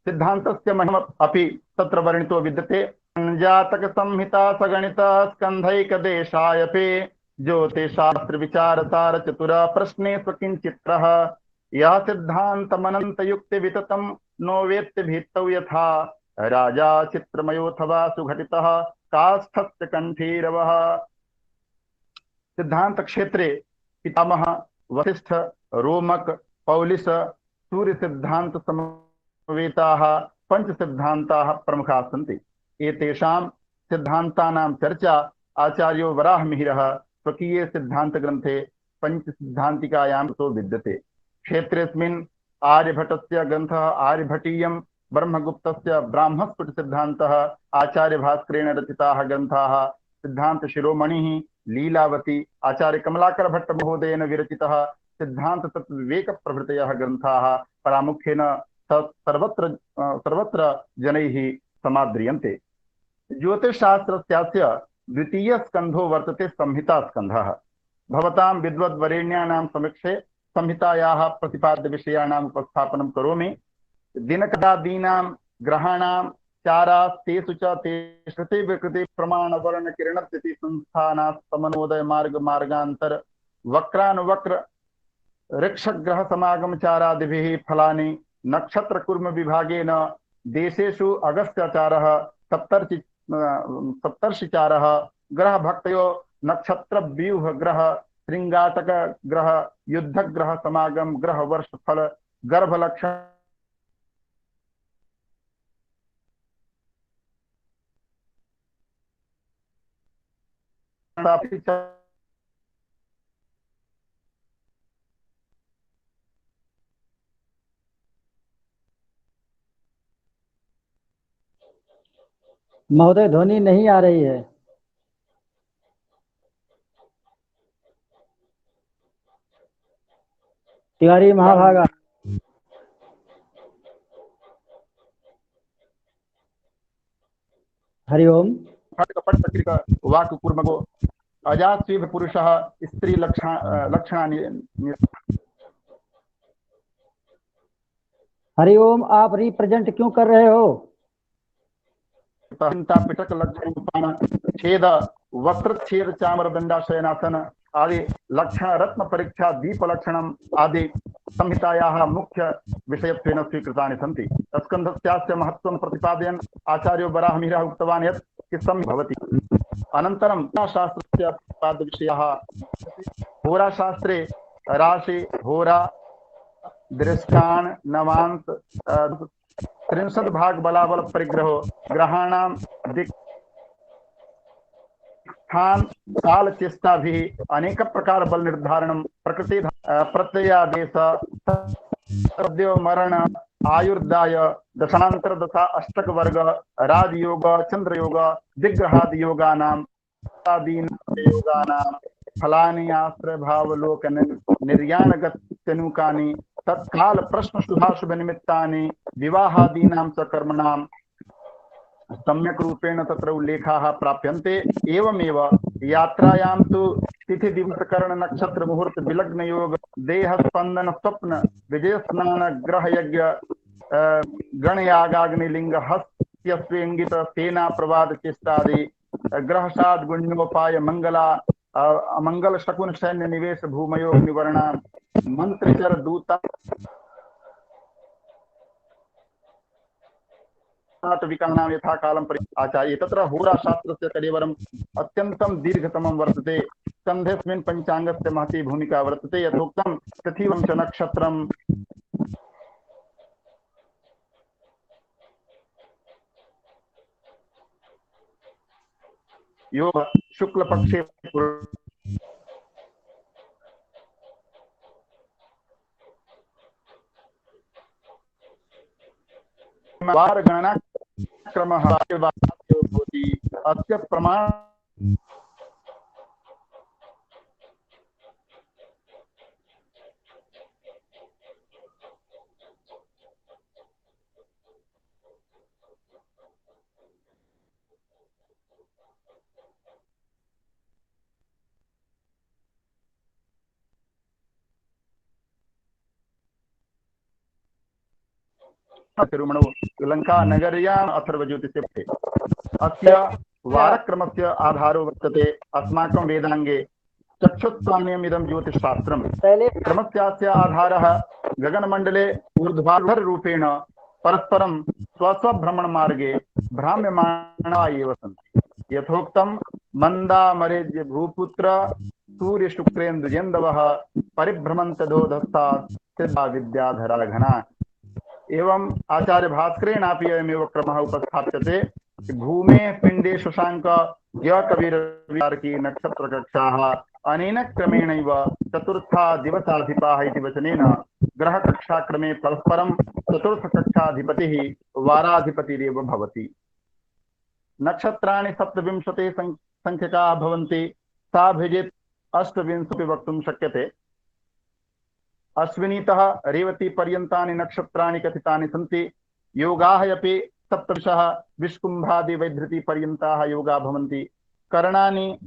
सिद्धान्तस्य महिमा अपि तत्र वर्णितो विद्यते। जातक संहिता सगणित स्कन्धैकदेशायपि ज्योतिषशास्त्र विचारसार चतुर प्रश्ने स्वकिंचित्रः, यः सिद्धान्तमनंत युक्ति विततं नो वेत्ति भीतौ यथा, राजा चित्रमयोऽथवा सुघटितः काष्ठस्य कंठीरवः। सिद्धांत क्षेत्रे पितामह वसिष्ठ रोमक पौलिस सूर्य सिद्धांत समवेताः पंच सिद्धांताः प्रमुखाः सन्ति। एतेषां सिद्धान्तानां चर्चा आचार्यो वराहमिहिरः स्वकीये सिद्धांत ग्रंथे पंच सिद्धांतिकायां तो विद्यते। क्षेत्रेऽस्मिन् आर्यभटस्य ग्रन्थः आर्यभटीयं ब्रह्मगुप्तस्य ब्राह्मस्फुट सिद्धान्तः आचार्य भास्करेण रचिताः ग्रन्थाः सिद्धांत शिरोमणिः लीलावती आचार्य कमलाकर भट्ट महोदयेन विरचितः सिद्धांत तत्व विवेक प्रभृतयः ग्रन्थाः प्रामुख्येन सर्वत्र जनैः समाद्रियन्ते। ज्योतिषशास्त्रस्यास्य द्वितीय स्कन्धो वर्तते संहिता स्कन्धः। भवतां विद्वद्वरेण्यानां समक्षे संहितायाः प्रतिपाद्य विषयाणाम् उपस्थापनं करोमि। दिनकदादीनां ग्रहाणां चारा तेषु च तेषते विकृते प्रमाण वर्ण किरणस्थिति संस्थाना समनोदय मार्ग मार्गांतर वक्रानुवक्र ऋक्षग्रह समागम चारादिभिः फलानि नक्षत्र कुर्म विभागेन देशेषु अगस्त्याचारः सप्तर्षिचारः ग्रह भक्तयो नक्षत्र व्यूह ग्रह श्रृंगाटक ग्रह युद्ध ग्रह समागम ग्रह वर्ष फल गर्भ लक्षण महोदय ध्वनि नहीं आ रही है। तिवारी महाभागा हरिओम वाक् कुर्मगो अजास्वीभ पुरुषः स्त्री लक्षणानि। हरिओम, आप रिप्रेजेंट क्यों कर रहे हो? पिटक लक्षण छेद वस्त्र छेद चामर दंडाशयनासन आदि लक्षण रत्न परीक्षा दीप लक्षणम आदि संहितायाः मुख्य विषयत्वेन स्वीकृतानि सन्ति। स्कन्धस्यास्य महत्त्वं प्रतिपादयन् आचार्यो वराहमिहिरः उक्तवान् यत् किस्सं भवति। अनन्तरं शास्त्रस्य प्रतिपाद्यविषयाः होराशास्त्रे राशि होरा दृष्टान नवांत 30 भाग बलाबल परिग्रहो ग्रहाणां दिक् स्थान काल चेष्टा भी अनेक प्रकार बल निर्धारण प्रकृति प्रत्ययादेश मरण आयुर्दाय दशांतर दशा अष्टक वर्ग राजयोग चंद्रयोग दिग्ग्रहादि योगानां फलानि आश्रय भावलोकन निर्याणगत्यनुकानि तत्काल प्रश्न शुभाशुभ निमित्तानि विवाहादीनां च कर्मणां सम्यक रूपेण तत्र उल्लेखाः प्राप्यन्ते। एवमेव यात्रायां तु तिथि दिवस करण नक्षत्र मुहूर्त विलग्न योग देह स्पंदन स्वप्न विजय स्नान ग्रह यज्ञ गणयागाग्निलिंग हस्त्यस्वेंगित सेना प्रवाद चेष्टादि ग्रहसाद गुण्योपाय मंगला अमंगल शकुन सैन्य निवेश भूमयोग निवरणा मंत्रचर दूता विकानां यथा कालं आचार्य तत्र होराशास्त्रस्य कलेवरम् अत्यन्तं दीर्घतमं वर्तते। स्कन्धेऽस्मिन् पञ्चाङ्गस्य महती भूमिका वर्तते। यथोक्तं तिथिवं च नक्षत्रं योग शुक्लपक्षे वार गणना क्रमः भवति। अस्य प्रमाण तिरुमणौ लंका नगर्याम् अथर्वज्योतिषे अस्य वारक्रमस्य आधारो वर्तते अस्माकं वेदांगे चक्षुत्पानीयमिदं ज्योतिषशास्त्रम्। क्रमस्यास्य आधारः गगनमण्डले ऊर्ध्वाधररूपेण परस्परं स्वस्वभ्रमणमार्गे भ्राम्यमाणा एव सन्ति। यथोक्तं मंदामरेज्य भूपुत्र सूर्य शुक्रेन्दुजेन्दवः परिभ्रमन्त दोधस्ता सिद्धा विद्याधरा घना। एवं आचार्य भास्करेणापि अयमेव क्रमः उपस्थाप्यते। भूमे पिंडे शशांक य कविरविकार की नक्षत्र कक्षाः अनेन क्रमेणैव चतुर्था दिवसाधिपाः इति वचनेन ग्रह कक्षा क्रमे परस्परं चतुर्थ कक्षाधिपतिः वाराधिपतिरेव भवति। नक्षत्राणि सप्तविंशते संख्यकाः भवन्ति। सा भिजित् अष्टविंशति वक्तुं शक्यते। अश्विनीतः रेवती पर्यन्तानि नक्षत्राणि कथितानि सन्ति। योगाः अपि सप्तदशः विष्कुम्भादि वैधृति पर्यन्ताः योगा भवन्ति। करणानि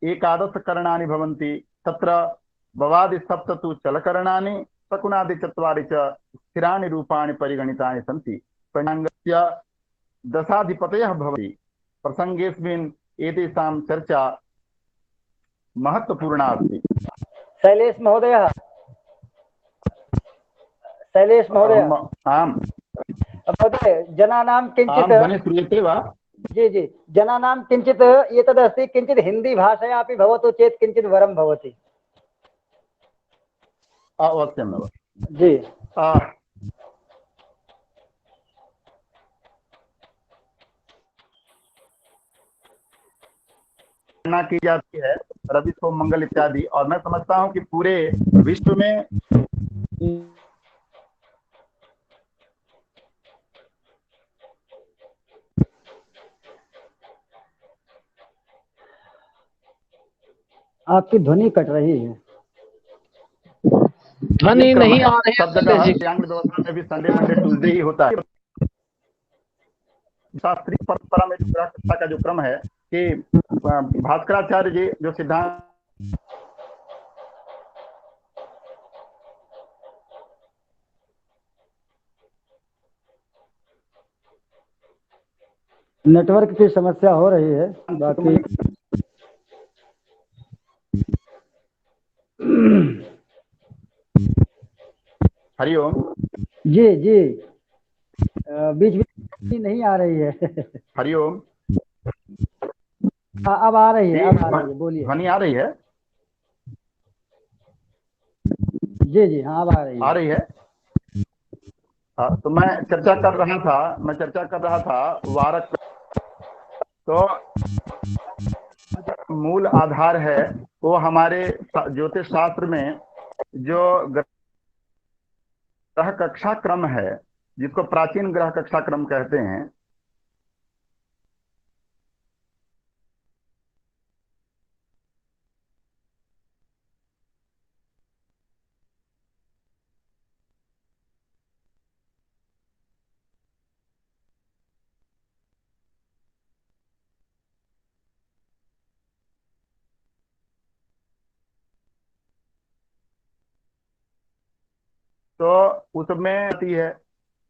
11 करणानि भवन्ति। तत्र भवादि सप्ततु चलकरणानि शकुनादि 4 च स्थिराणि रूपाणि परिगणितानि सन्ति। पञ्चाङ्गस्य दशाधिपतयः भवति। प्रसङ्गेऽस्मिन् एतेषां चर्चा महत्वपूर्णा अस्ति। शैलेश महोदय, शैलेश महोदय। आम् महोदय, जनानां किञ्चित् ध्वनिः श्रूयते वा? जी जी, जनानां किञ्चित् एतदस्ति, किञ्चित् हिंदी भाषया अपि भवतु चेत् किञ्चित् वरं भवति। अवश्यमेव जी। की जाती है रवि सोम मंगल इत्यादि, और मैं समझता हूं कि पूरे विश्व में आपकी ध्वनि कट रही है। ध्वनि नहीं आ रही सब जगह व्यवस्था में भी संडे मंडे ट्यूसडे ही होता है। शास्त्रीय परंपरा में ग्रह कक्षा का जो क्रम है कि भास्कराचार्य जी जो सिद्धांत नेटवर्क की समस्या हो रही है बाकी। हरिओम। जी जी, बीच बीच नहीं आ रही है। हरिओम। अब आ रही है, अब आ रही है, बोलिए। ध्वनि आ रही है? जी जी, हाँ, अब आ रही है। आ रही है। तो मैं चर्चा कर रहा था वारक। तो मूल आधार है वो हमारे ज्योतिष शास्त्र में जो ग्रह कक्षा क्रम है, जिसको प्राचीन ग्रह कक्षा क्रम कहते हैं। तो उसमें आती है,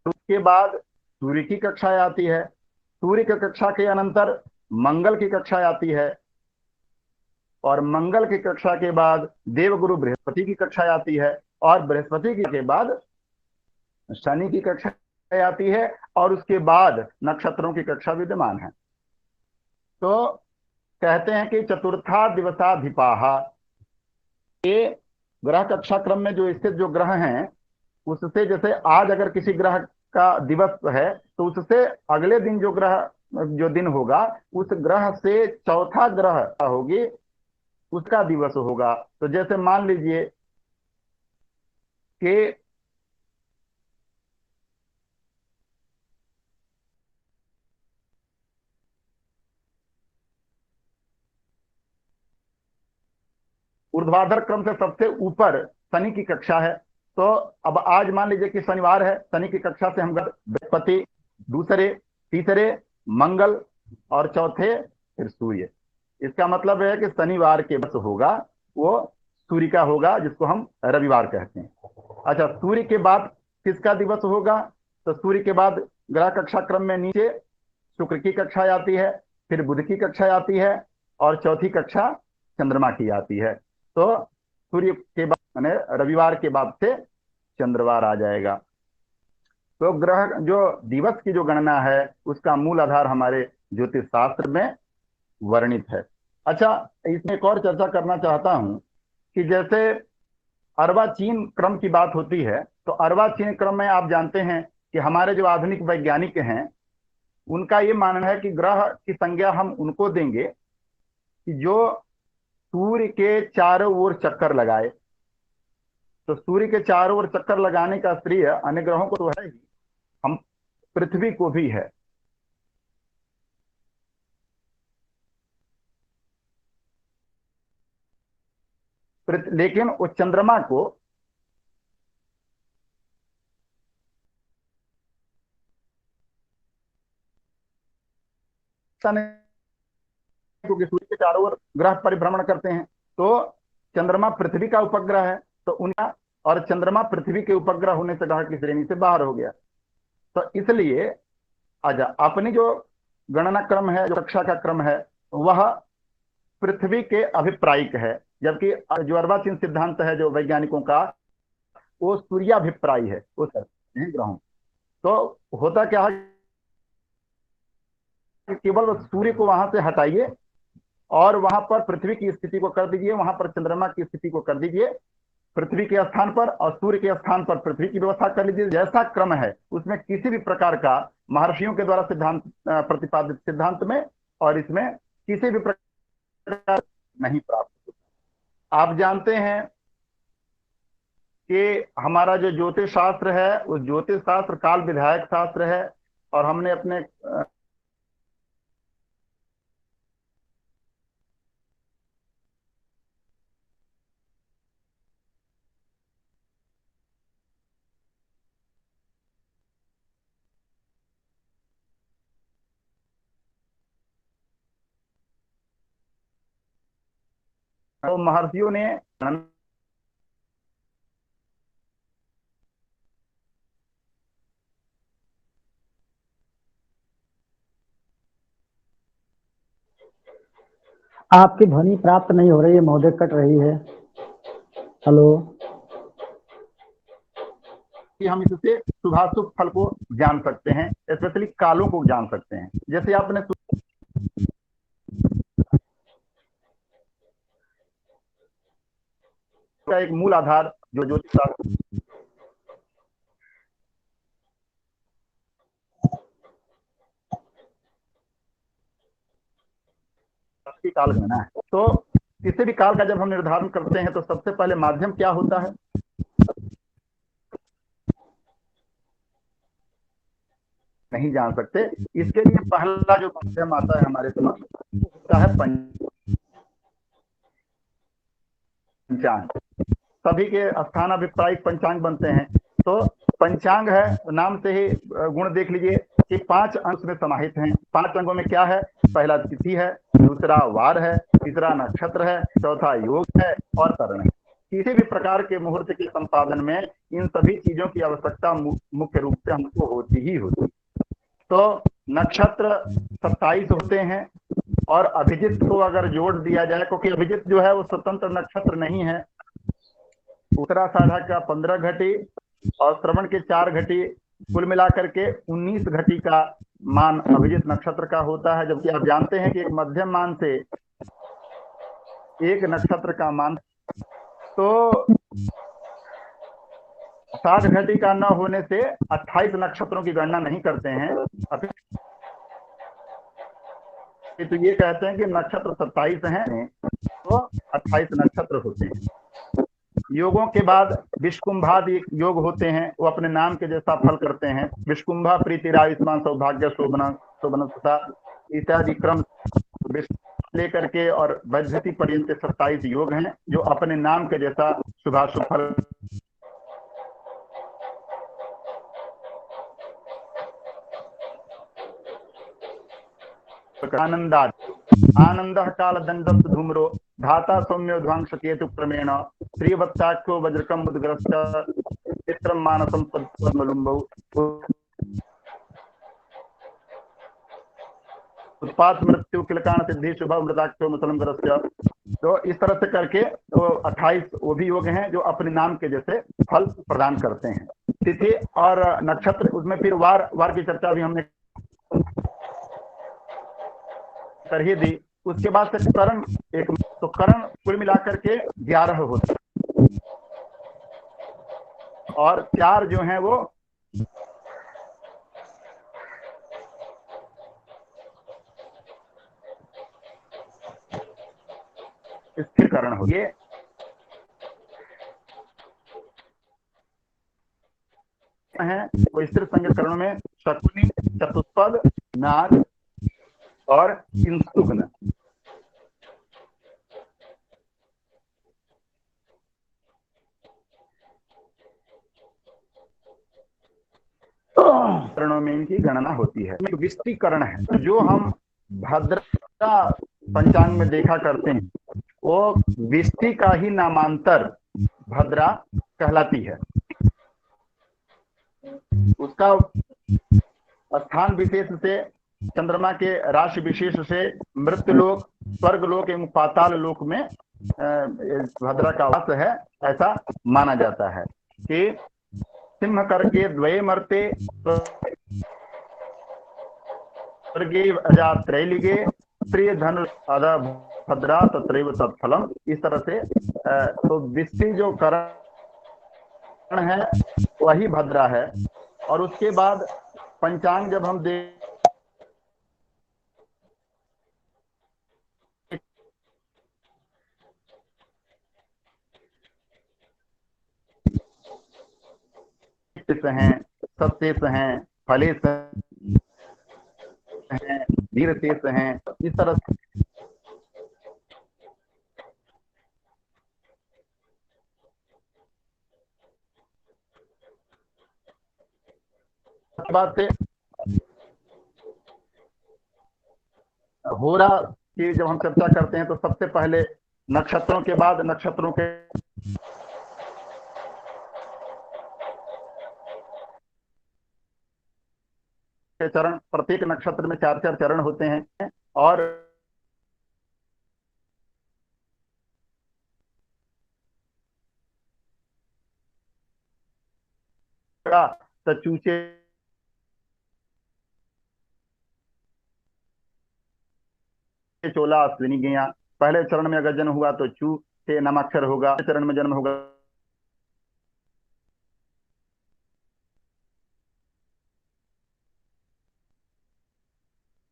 उसके बाद सूर्य की कक्षा आती है। सूर्य की कक्षा के अनंतर मंगल की कक्षा आती है, और मंगल की कक्षा के बाद देवगुरु बृहस्पति की कक्षा आती है, और बृहस्पति के बाद शनि की कक्षा आती है, और उसके बाद नक्षत्रों की कक्षा विद्यमान है। तो कहते हैं कि चतुर्था दिवसाधिपाः, ये ग्रह कक्षा क्रम में जो स्थित जो ग्रह हैं उससे, जैसे आज अगर किसी ग्रह का दिवस है तो उससे अगले दिन जो दिन होगा उस ग्रह से चौथा ग्रह होगी उसका दिवस होगा। तो जैसे मान लीजिए कि ऊर्ध्वाधर क्रम से सबसे ऊपर शनि की कक्षा है। तो अब आज मान लीजिए कि शनिवार है, शनि की कक्षा से हम बृहस्पति, दूसरे, तीसरे मंगल, और चौथे फिर सूर्य। इसका मतलब है कि शनिवार के बस होगा वो सूर्य का होगा, जिसको हम रविवार कहते हैं। अच्छा, सूर्य के बाद किसका दिवस होगा? तो सूर्य के बाद ग्रह कक्षा क्रम में नीचे शुक्र की कक्षा आती है, फिर बुध की कक्षा आती है, और चौथी कक्षा चंद्रमा की आती है। तो सूर्य के बाद माने रविवार के बाद से चंद्रवार आ जाएगा। तो ग्रह जो दिवस की जो गणना है उसका मूल आधार हमारे ज्योतिष शास्त्र में वर्णित है। अच्छा, इसमें एक और चर्चा करना चाहता हूं कि जैसे अर्वाचीन क्रम की बात होती है, तो अर्वाचीन क्रम में आप जानते हैं कि हमारे जो आधुनिक वैज्ञानिक हैं उनका ये मानना है कि ग्रह की संज्ञा हम उनको देंगे कि जो सूर्य के चारों ओर चक्कर लगाए। तो सूर्य के चारों ओर चक्कर लगाने का श्रेय अन्य ग्रहों को तो है ही, हम पृथ्वी को भी है। लेकिन वो चंद्रमा को क्योंकि सूर्य के चारों ओर ग्रह परिभ्रमण करते हैं, तो चंद्रमा पृथ्वी का उपग्रह है, तो उनका और चंद्रमा पृथ्वी के उपग्रह होने से ग्रह की श्रेणी से बाहर हो गया। तो इसलिए आजा अपनी जो गणना क्रम है, जो कक्षा का क्रम है, वह पृथ्वी के अभिप्रायिक है, जबकि जो अर्वाचीन सिद्धांत है जो वैज्ञानिकों का, वो सूर्याभिप्रायी है, वो करते हैं ग्रहों। तो होता क्या है कि केवल सूर्य को वहां से हटाइए और वहां पर पृथ्वी की स्थिति को कर दीजिए, वहां पर चंद्रमा की स्थिति को कर दीजिए पृथ्वी के स्थान पर, और सूर्य के स्थान पर पृथ्वी की व्यवस्था कर लीजिए। जैसा क्रम है उसमें किसी भी प्रकार का महर्षियों के द्वारा सिद्धांत प्रतिपादित सिद्धांत में और इसमें किसी भी प्रकार नहीं प्राप्त होता। आप जानते हैं कि हमारा जो ज्योतिष शास्त्र है, उस ज्योतिष शास्त्र काल विधायक शास्त्र है, और हमने अपने तो महर्षियों ने आपकी ध्वनि प्राप्त नहीं हो रही है महोदय, कट रही है। हेलो, कि हम इससे शुभाशुभ फल को जान सकते हैं, स्पेशली कालों को जान सकते हैं। जैसे आपने का एक मूल आधार जो ज्योतिष शास्त्र की काल गणना है, तो किसी भी काल का जब हम निर्धारण करते हैं तो सबसे पहले माध्यम क्या होता है, नहीं जान सकते। इसके लिए पहला जो माध्यम आता है हमारे समक्ष होता है पंचांग। सभी के स्थानाभिप्रायिक पंचांग बनते हैं। तो पंचांग है, नाम से ही गुण देख लीजिए कि 5 अंश में समाहित हैं। 5 अंगों में क्या है? पहला तिथि है, दूसरा वार है, तीसरा नक्षत्र है, चौथा योग है और करण है। किसी भी प्रकार के मुहूर्त के संपादन में इन सभी चीजों की आवश्यकता मुख्य रूप से हमको होती ही होती। तो नक्षत्र 27 होते हैं, और अभिजित को अगर जोड़ दिया जाए, क्योंकि अभिजित जो है वो स्वतंत्र नक्षत्र नहीं है, उत्तराषाढ़ा का 15 घटी और श्रवण के 4 घटी, कुल मिलाकर के 19 घटी का मान अभिजित नक्षत्र का होता है। जबकि आप जानते हैं कि एक मध्यम मान से एक नक्षत्र का मान, तो 60 घटी का न होने से 28 नक्षत्रों की गणना नहीं करते हैं, तो ये कहते हैं कि नक्षत्र 27 हैं तो 28 नक्षत्र होते हैं। योगों के बाद विष्कुंभादि योग होते हैं, वो अपने नाम के जैसा फल करते हैं। विष्कुंभा प्रीति आयुष्मान सौभाग्य शोभन इत्यादि क्रम लेकर के और वैधति पर्यंत 27 योग हैं जो अपने नाम के जैसा शुभाशुभ फल। आनंद काल दंडस्त धूम्रो धाता सौम्यो ध्वांस केतु क्रमेण श्रीवत्साख्यो वज्रकम उद्ग्रस्त चित्रम मानसम पद्मलुम्बौ उत्पात मृत्यु किलकान सिद्धि शुभ मृताख्यो मुसलम ग्रस्य। तो इस तरह से करके तो 28 वो भी योग हैं जो अपने नाम के जैसे फल प्रदान करते हैं। तिथि और नक्षत्र, उसमें फिर वार की चर्चा भी हमने कर ही दी उसके बाद से करण एक, तो करण कुल मिलाकर के 11 होते हैं और 4 जो हैं वो स्थिर करण होते हैं। हैं वो स्थिर संज्ञक करणों में शकुनी, चतुष्पद, नाग और इंसुग्न। करणों में इनकी गणना होती है। विष्टिकरण है जो हम भद्रा पंचांग में देखा करते हैं, वो विष्टि का ही नामांतर भद्रा कहलाती है। उसका स्थान विशेष से, चंद्रमा के राशि विशेष से मृत्युलोक, स्वर्गलोक एवं पाताल लोक में भद्रा का वास है, ऐसा माना जाता है कि सिंह करके द्वये मर्ते स्वर्गे अजा त्रैलिगे प्रिय धन अदा भद्रा तत्रैव तत्फलम। इस तरह से तो विष्टि जो करण है वही भद्रा है। और उसके बाद पंचांग जब हम देख हैं, सत्तेश हैं, फलेश हैं, वीरशेष हैं, इस तरह बात से होरा की जब हम चर्चा करते हैं तो सबसे पहले नक्षत्रों के बाद नक्षत्रों के चरण, प्रत्येक नक्षत्र में 4-4 चरण होते हैं और चूचे चोला अश्विनी गया। पहले चरण में अगर जन्म हुआ तो चू से नामाक्षर होगा, चरण में जन्म होगा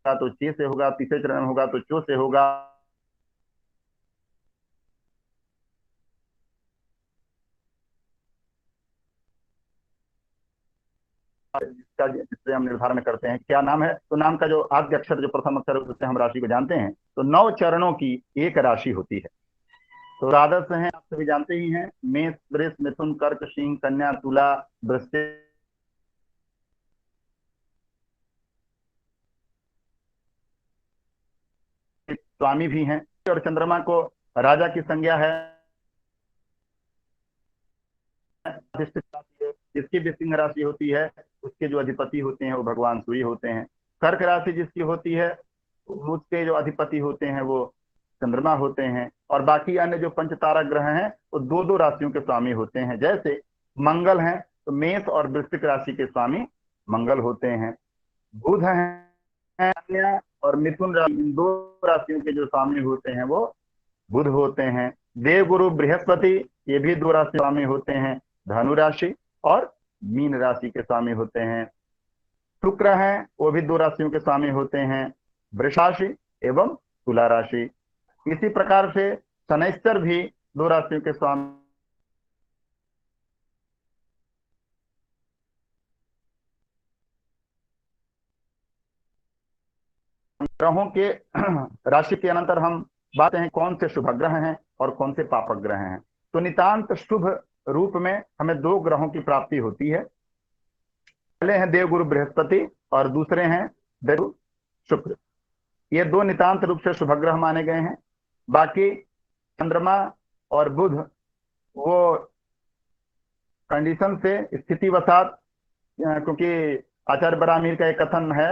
तो चे से होगा, तीसरे चरण में होगा तो चो से होगा। जिससे हम निर्धारण करते हैं क्या नाम है, तो नाम का जो आद्य अक्षर, जो प्रथम अक्षर, उससे हम राशि को जानते हैं। तो 9 चरणों की एक राशि होती है। तो द्वादश है, आप सभी जानते ही हैं, मेष, वृष, मिथुन, कर्क, सिंह, कन्या, तुला, वृश्चिक, स्वामी भी हैं। और चंद्रमा को राजा की संज्ञा है, जिसकी भी सिंह राशि होती है उसके जो अधिपति होते हैं वो भगवान सूर्य होते हैं। कर्क राशि जिसकी होती है उसके जो अधिपति होते हैं वो चंद्रमा होते हैं। और बाकी अन्य जो पंच तारा ग्रह हैं वो 2-2 राशियों के स्वामी होते हैं। जैसे मंगल हैं तो मेष और वृश्चिक राशि के स्वामी मंगल होते हैं। बुध हैं कन्या और मिथुन राशि, इन 2 राशियों के जो स्वामी होते हैं वो बुध होते हैं। देवगुरु बृहस्पति, ये भी 2 राशि स्वामी होते हैं, धनु राशि और मीन राशि के स्वामी होते हैं। शुक्र हैं, वो भी 2 राशियों के स्वामी होते हैं, वृष राशि एवं तुला राशि। इसी प्रकार से शनैश्चर भी 2 राशियों के स्वामी ग्रहों के राशि के अनंतर हम बात हैं कौन से शुभ ग्रह हैं और कौन से पापक ग्रह हैं। तो नितांत शुभ रूप में हमें 2 ग्रहों की प्राप्ति होती है। पहले हैं देवगुरु बृहस्पति और दूसरे हैं देवगुरु शुक्र। ये 2 नितांत रूप से शुभ ग्रह माने गए हैं। बाकी चंद्रमा और बुध वो कंडीशन से, स्थिति वसात, क्योंकि आचार्य बरामीर का एक कथन है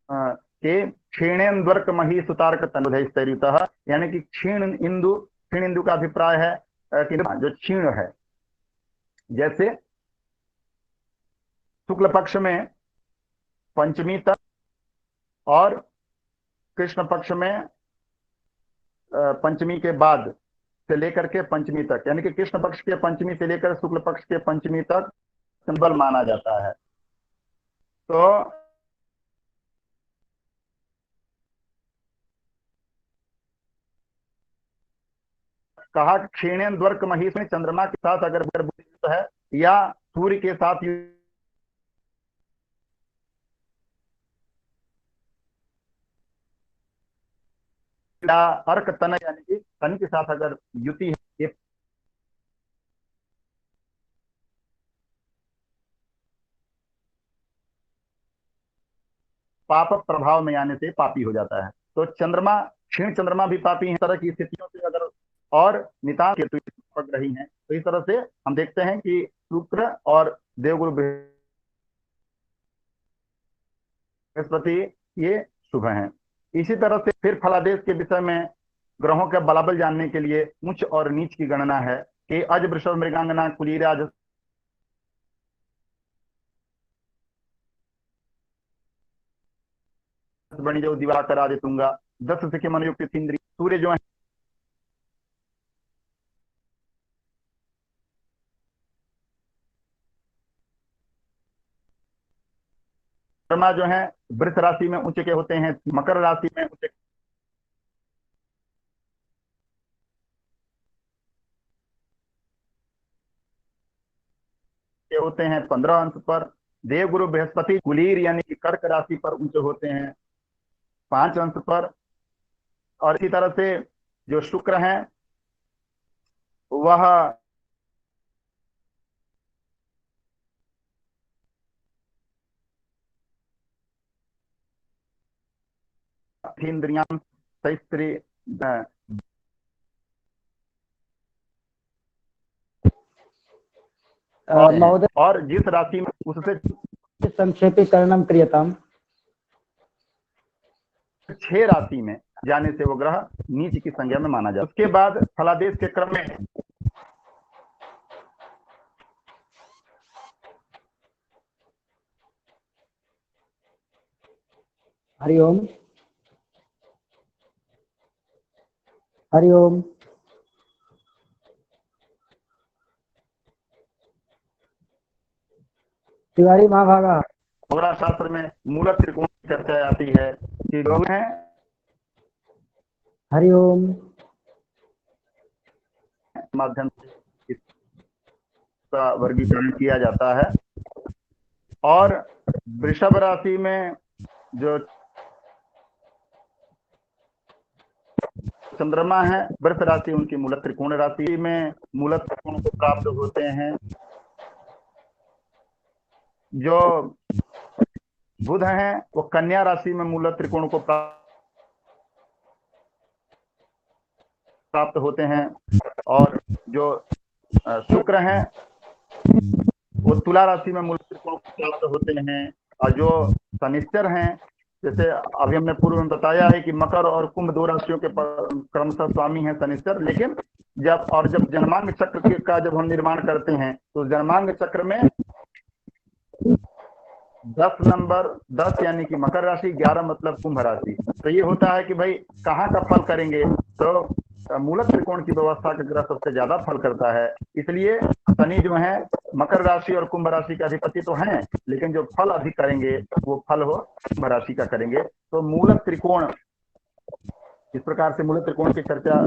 कि क्षीणेन्द्वर्क मही सुतार्क तनुधैस्तरुतः, यानी कि क्षीण इंदु का अभिप्राय है कि जो क्षीण है। जैसे शुक्ल पक्ष में पंचमी तक और कृष्ण पक्ष में पंचमी के बाद से लेकर के पंचमी तक, यानी कि कृष्ण पक्ष के पंचमी से लेकर शुक्ल पक्ष के पंचमी तक सिंबल माना जाता है। तो कहा क्षीणेन्द्वर्क महीष में चंद्रमा के साथ अगर युक्त है या सूर्य के साथ या अर्क तन यानी कि तन के साथ अगर युति है, ये पाप प्रभाव में आने से पापी हो जाता है। तो चंद्रमा, क्षीण चंद्रमा भी पापी है। इस तरह की स्थितियों से अगर और नितान केतु पड़ रही हैं तो इस तरह से हम देखते हैं कि शुक्र और देवगुरु बृहस्पति ये शुभ हैं। इसी तरह से फिर फलादेश के विषय में ग्रहों के बलाबल जानने के लिए उच्च और नीच की गणना है कि अज वृषभ मृगांगना कुलीराज बनी जो दिवाकर आदि दूंगा 10 से मनयुक्त इंद्री सूर्य जो है चंद्रमा जो है वृष राशि में ऊंचे के होते हैं, मकर राशि में ऊंचे के होते हैं 15 अंश पर। देवगुरु बृहस्पति कुलीर यानी कि कर्क राशि पर ऊंचे होते हैं 5 अंश पर। और इसी तरह से जो शुक्र हैं वह इंद्रियां सहित महोदय और जिस राशि में उससे संक्षेपीकरणं क्रियताम्। 6 राशि में जाने से वो ग्रह नीच की संज्ञा में माना जाता है। उसके बाद फलादेश के क्रम में हरिओम हरिओम। तिवारी महाभागा होरा शास्त्र में मूल त्रिकोण की चर्चा आती है कि लोग हैं हरिओम माध्यम से इसका वर्गीकरण किया जाता है। और वृषभ राशि में जो चंद्रमा है, वृष राशि उनकी मूल त्रिकोण राशि में मूल त्रिकोण को प्राप्त होते हैं। जो बुध हैं वो कन्या राशि में मूल त्रिकोण को प्राप्त होते हैं। और जो शुक्र हैं वो तुला राशि में मूल त्रिकोण को प्राप्त होते हैं। और जो शनिश्चर हैं, जैसे अभी हमने पूर्व में बताया है कि मकर और कुंभ 2 राशियों के क्रमशः स्वामी हैं शनिश्चर। लेकिन जब जन्मांग चक्र का जब हम निर्माण करते हैं तो जन्मांग चक्र में 10 नंबर 10 यानी कि मकर राशि, 11 मतलब कुंभ राशि। तो ये होता है कि भाई कहाँ का फल करेंगे, तो मूल त्रिकोण की व्यवस्था का ग्रह सबसे ज्यादा फल करता है। इसलिए शनि जो है मकर राशि और कुंभ राशि का अधिपति तो हैं, लेकिन जो फल अधिक करेंगे वो फल हो कुंभ राशि का करेंगे। तो मूल त्रिकोण, इस प्रकार से मूल त्रिकोण की चर्चा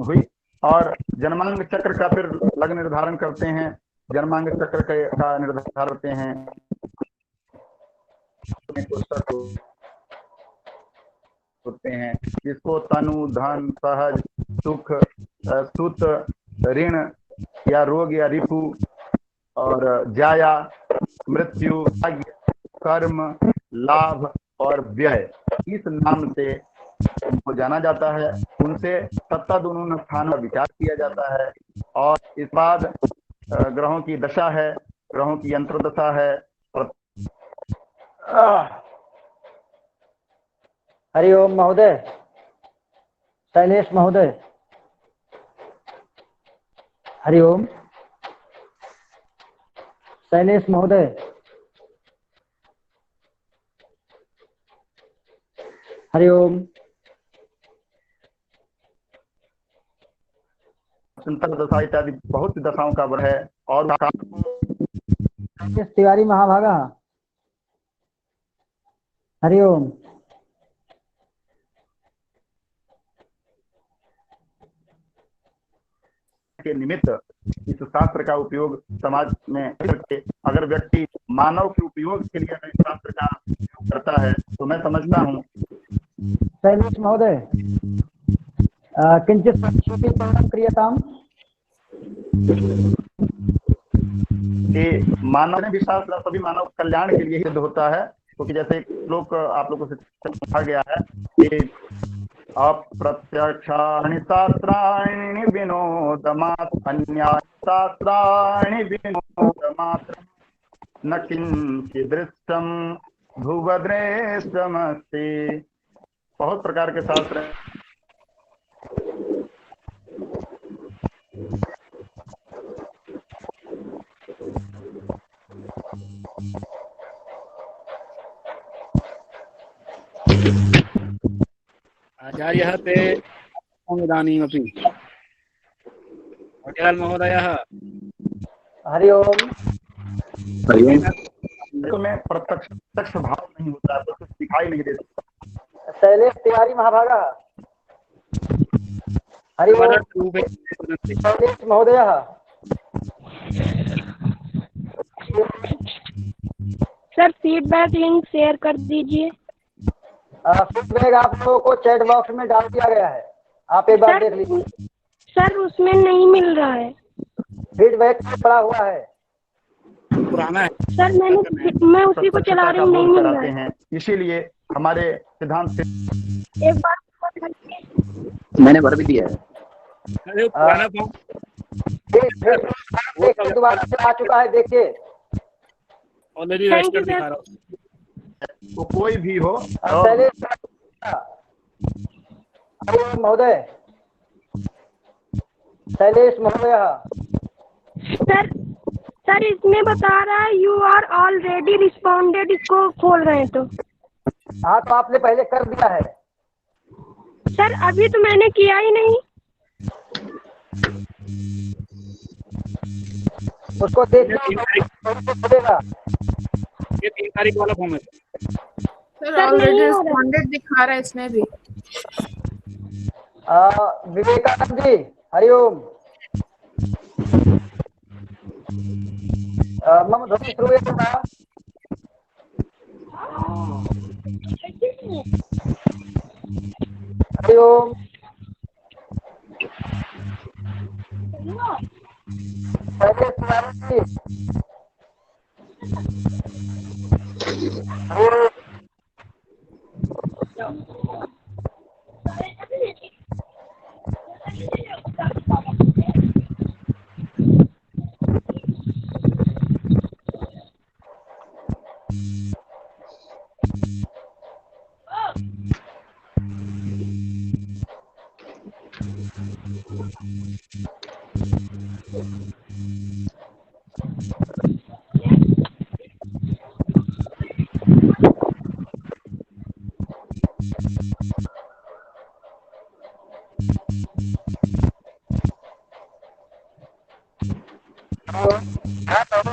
हुई। और जन्मांग चक्र का फिर लग्न निर्धारण करते हैं। जन्मांग चक्र का निर्धारण करते हैं होते हैं, जिसको तनु, धन, सहज, सुख, सुत, ऋण या रोग या रिपु और जाया, मृत्यु, भाग्य, कर्म, लाभ और व्यय इस नाम से उनको जाना जाता है। उनसे सत्ता दोनों स्थान पर विचार किया जाता है। और इस बाद ग्रहों की दशा है, ग्रहों की यंत्र दशा है। हरिओम महोदय, शैलेश महोदय हरिओम। शैलेश महोदय हरि ओम। चिंतन दशा इत्यादि बहुत सी दशाओं का वर्णन है। और तिवारी महाभागा। हरि ओम। के निमित्त इस शास्त्र का उपयोग समाज में करके अगर व्यक्ति मानव के उपयोग के लिए अगर शास्त्र का उपयोग करता है तो मैं समझता हूँ। शैलेश महोदय किंचित क्रियताम। कि मानव ने भी शास्त्र सभी मानव कल्याण के लिए ही सिद्ध होता है, क्योंकि जैसे एक श्लोक आप लोगों से कहा गया है कि अप्रत्यक्षाणि शास्त्राणि विनोदमात् अन्यानि शास्त्राणि विनोदमात्रम् न किंचिदृष्टं भुवदृष्टमस्ति। बहुत प्रकार के शास्त्र हैं। आचार्यः ते इदानीमपि महोदयः। हरि ओम। तो में प्रत्यक्ष भाव नहीं होता है, तो कुछ दिखाई नहीं देता। शैलेश तिवारी महाभागा। हरि ओम। शैलेश महोदय। सर फीडबैक लिंक शेयर कर दीजिए। फीडबैक आप लोगों को चैट बॉक्स में डाल दिया गया है, आप एक बार देख लीजिए। सर उसमें नहीं मिल रहा है। फीडबैक पड़ा हुआ है, पुराना है सर। मैं उसी को चला रही हूँ, नहीं मिल रहा है। इसीलिए हमारे सिद्धांत से एक बार मैंने भर भी दिया है। पुराना दोबारा से आ चुका है, देखिए ऑलरेडी रजिस्टर दिखा रहा हूँ। तो कोई भी हो। महोदय शैलेश महोदय। सर इसमें बता रहा है यू आर ऑलरेडी रिस्पॉन्डेड। इसको खोल रहे हैं तो हाँ, तो आपने पहले कर दिया है। सर अभी तो मैंने किया ही नहीं। उसको देखिए, ये 3 तारीख वाला फॉर्म है सर। ऑलरेडी रिस्पॉन्डेड दिखा रहा है इसमें भी। विवेकानंद जी हरि ओम। मम ध्वनि श्रूयते वा? हरि ओम।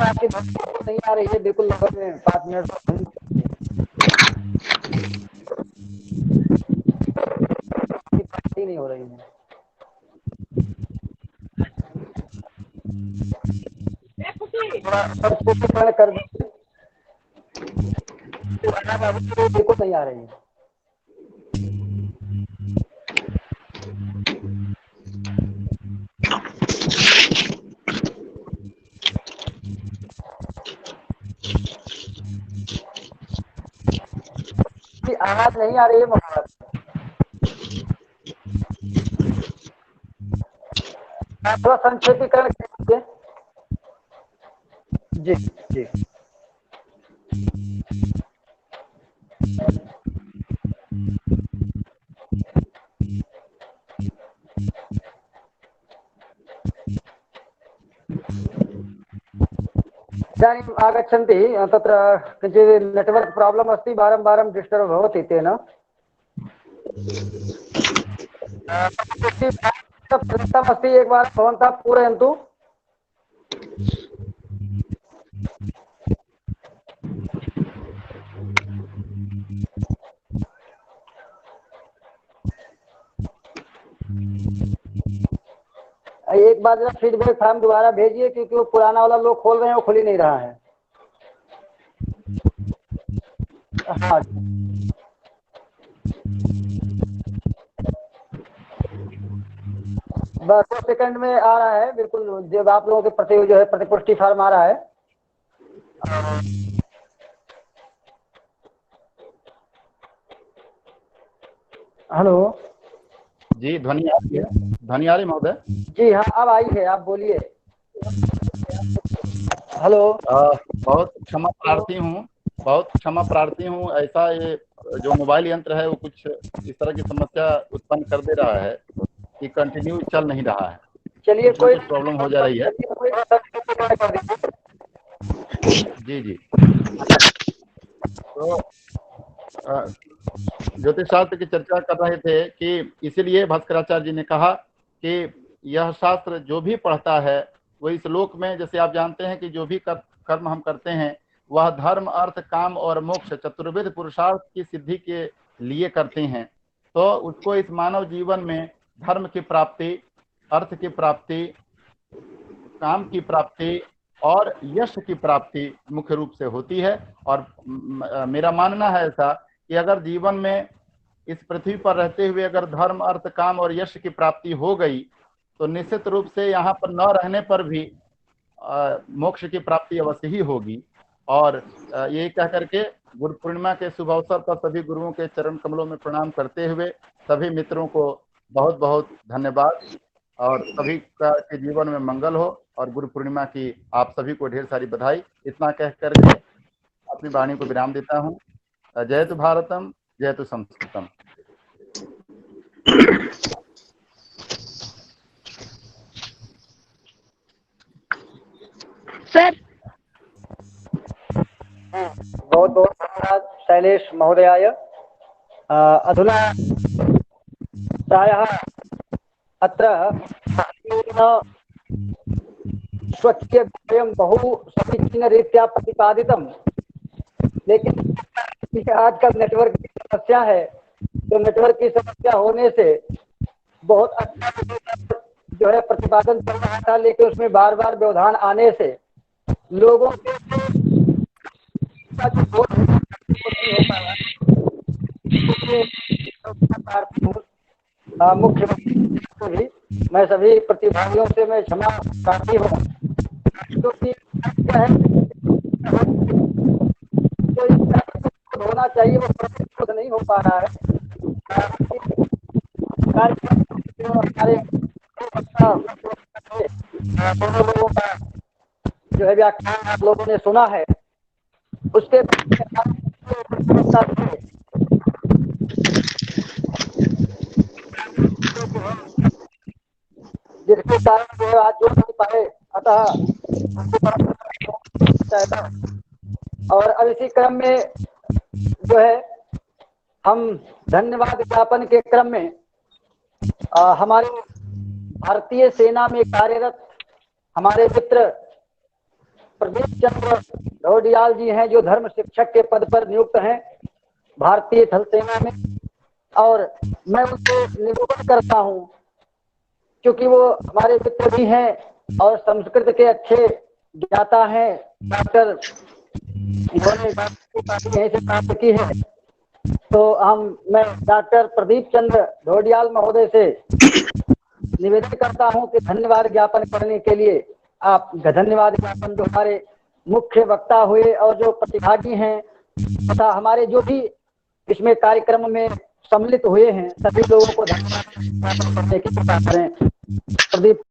आपकी नहीं आ रही है, बिल्कुल लगभग में 5 मिनट नहीं हो रही है। थोड़ा कर दीजिए, बिल्कुल नहीं आ रही है। आवाज नहीं आ रही है मोबाइल। थोड़ा संक्षेपीकरण कीजिए। जी जी। इदानीम् आगच्छन्ति, तत्र किञ्चित् नेट्वर्क् प्राब्लम् अस्ति, वारं वारं डिस्टर्ब् भवति तेन। अस्ति एकवारं भवन्तः पूरयन्तु। एक बार जरा फीडबैक फॉर्म दोबारा भेजिए, क्योंकि वो पुराना वाला लोग खोल रहे हैं, वो खुल ही नहीं रहा है। हाँ, बस 2 सेकंड में आ रहा है, बिल्कुल जब आप लोगों के प्रति जो है प्रतिपुष्टि फॉर्म आ रहा है। हेलो जी, ध्वनि आ रही है? ध्वनि आ रही महोदय? जी हाँ, अब आई है, आप बोलिए। हेलो। बहुत क्षमा प्रार्थी हूँ। ऐसा ये जो मोबाइल यंत्र है वो कुछ इस तरह की समस्या उत्पन्न कर दे रहा है कि कंटिन्यू चल नहीं रहा है। चलिए, कोई प्रॉब्लम हो जा रही है। जी जी। तो ज्योतिष शास्त्र की चर्चा कर रहे थे कि इसीलिए भास्कराचार्य जी ने कहा कि यह शास्त्र जो भी पढ़ता है वो इस लोक में, जैसे आप जानते हैं कि जो भी कर्म हम करते हैं वह धर्म, अर्थ, काम और मोक्ष चतुर्विध पुरुषार्थ की सिद्धि के लिए करते हैं। तो उसको इस मानव जीवन में धर्म की प्राप्ति, अर्थ की प्राप्ति, काम की प्राप्ति और यश की प्राप्ति मुख्य रूप से होती है। और मेरा मानना है ऐसा कि अगर जीवन में इस पृथ्वी पर रहते हुए अगर धर्म, अर्थ, काम और यश की प्राप्ति हो गई तो निश्चित रूप से यहाँ पर न रहने पर भी मोक्ष की प्राप्ति अवश्य ही होगी। और ये कह करके गुरु पूर्णिमा के शुभ अवसर पर सभी गुरुओं के चरण कमलों में प्रणाम करते हुए सभी मित्रों को बहुत बहुत धन्यवाद और सभी के जीवन में मंगल हो और गुरु पूर्णिमा की आप सभी को ढेर सारी बधाई। इतना कह करके अपनी वाणी को विराम देता हूँ। जयतु भारतम, जयतु संस्कृतम। सर बहुत बहुत धन्यवाद शैलेश महोदयाय। अधुना प्रायः अत्र स्वकीयविषयं बहु समीचीनरीत्या प्रतिपादितं, लेकिन आजकल नेटवर्क की समस्या है, तो नेटवर्क की समस्या होने से बहुत अच्छा जो है प्रतिपादन चल रहा था, लेकिन उसमें बार बार व्यवधान आने से लोगों के मुख्यमंत्री भी मैं सभी प्रतिभागियों से मैं क्षमा प्रार्थी हूँ, क्योंकि क्या है जो होना चाहिए वो खुद नहीं हो पा रहा है। हमारे लोगों का जो है व्याख्यान आप लोगों ने सुना है, उसके जिसके कारण जो है आज जो नहीं पाए, अतः और अब इसी क्रम में जो है हम धन्यवाद ज्ञापन के क्रम में हमारे भारतीय सेना में कार्यरत हमारे मित्र प्रदीप चंद्र ढोडियाल जी हैं, जो धर्म शिक्षक के पद पर नियुक्त हैं भारतीय थल सेना में, और मैं उनसे निवेदन करता हूं, क्योंकि वो हमारे मित्र भी हैं और संस्कृत के अच्छे ज्ञाता हैं, डॉक्टर इन्होंने यहीं से प्राप्त की है, तो मैं डॉक्टर प्रदीप चंद्र ढोडियाल महोदय से निवेदन करता हूं कि धन्यवाद ज्ञापन करने के लिए आप धन्यवाद ज्ञापन जो हमारे मुख्य वक्ता हुए और जो प्रतिभागी हैं तथा हमारे जो भी इसमें कार्यक्रम में सम्मिलित हुए हैं सभी लोगों को धन्यवाद ज्ञापन करने की कृपा करें। प्रदीप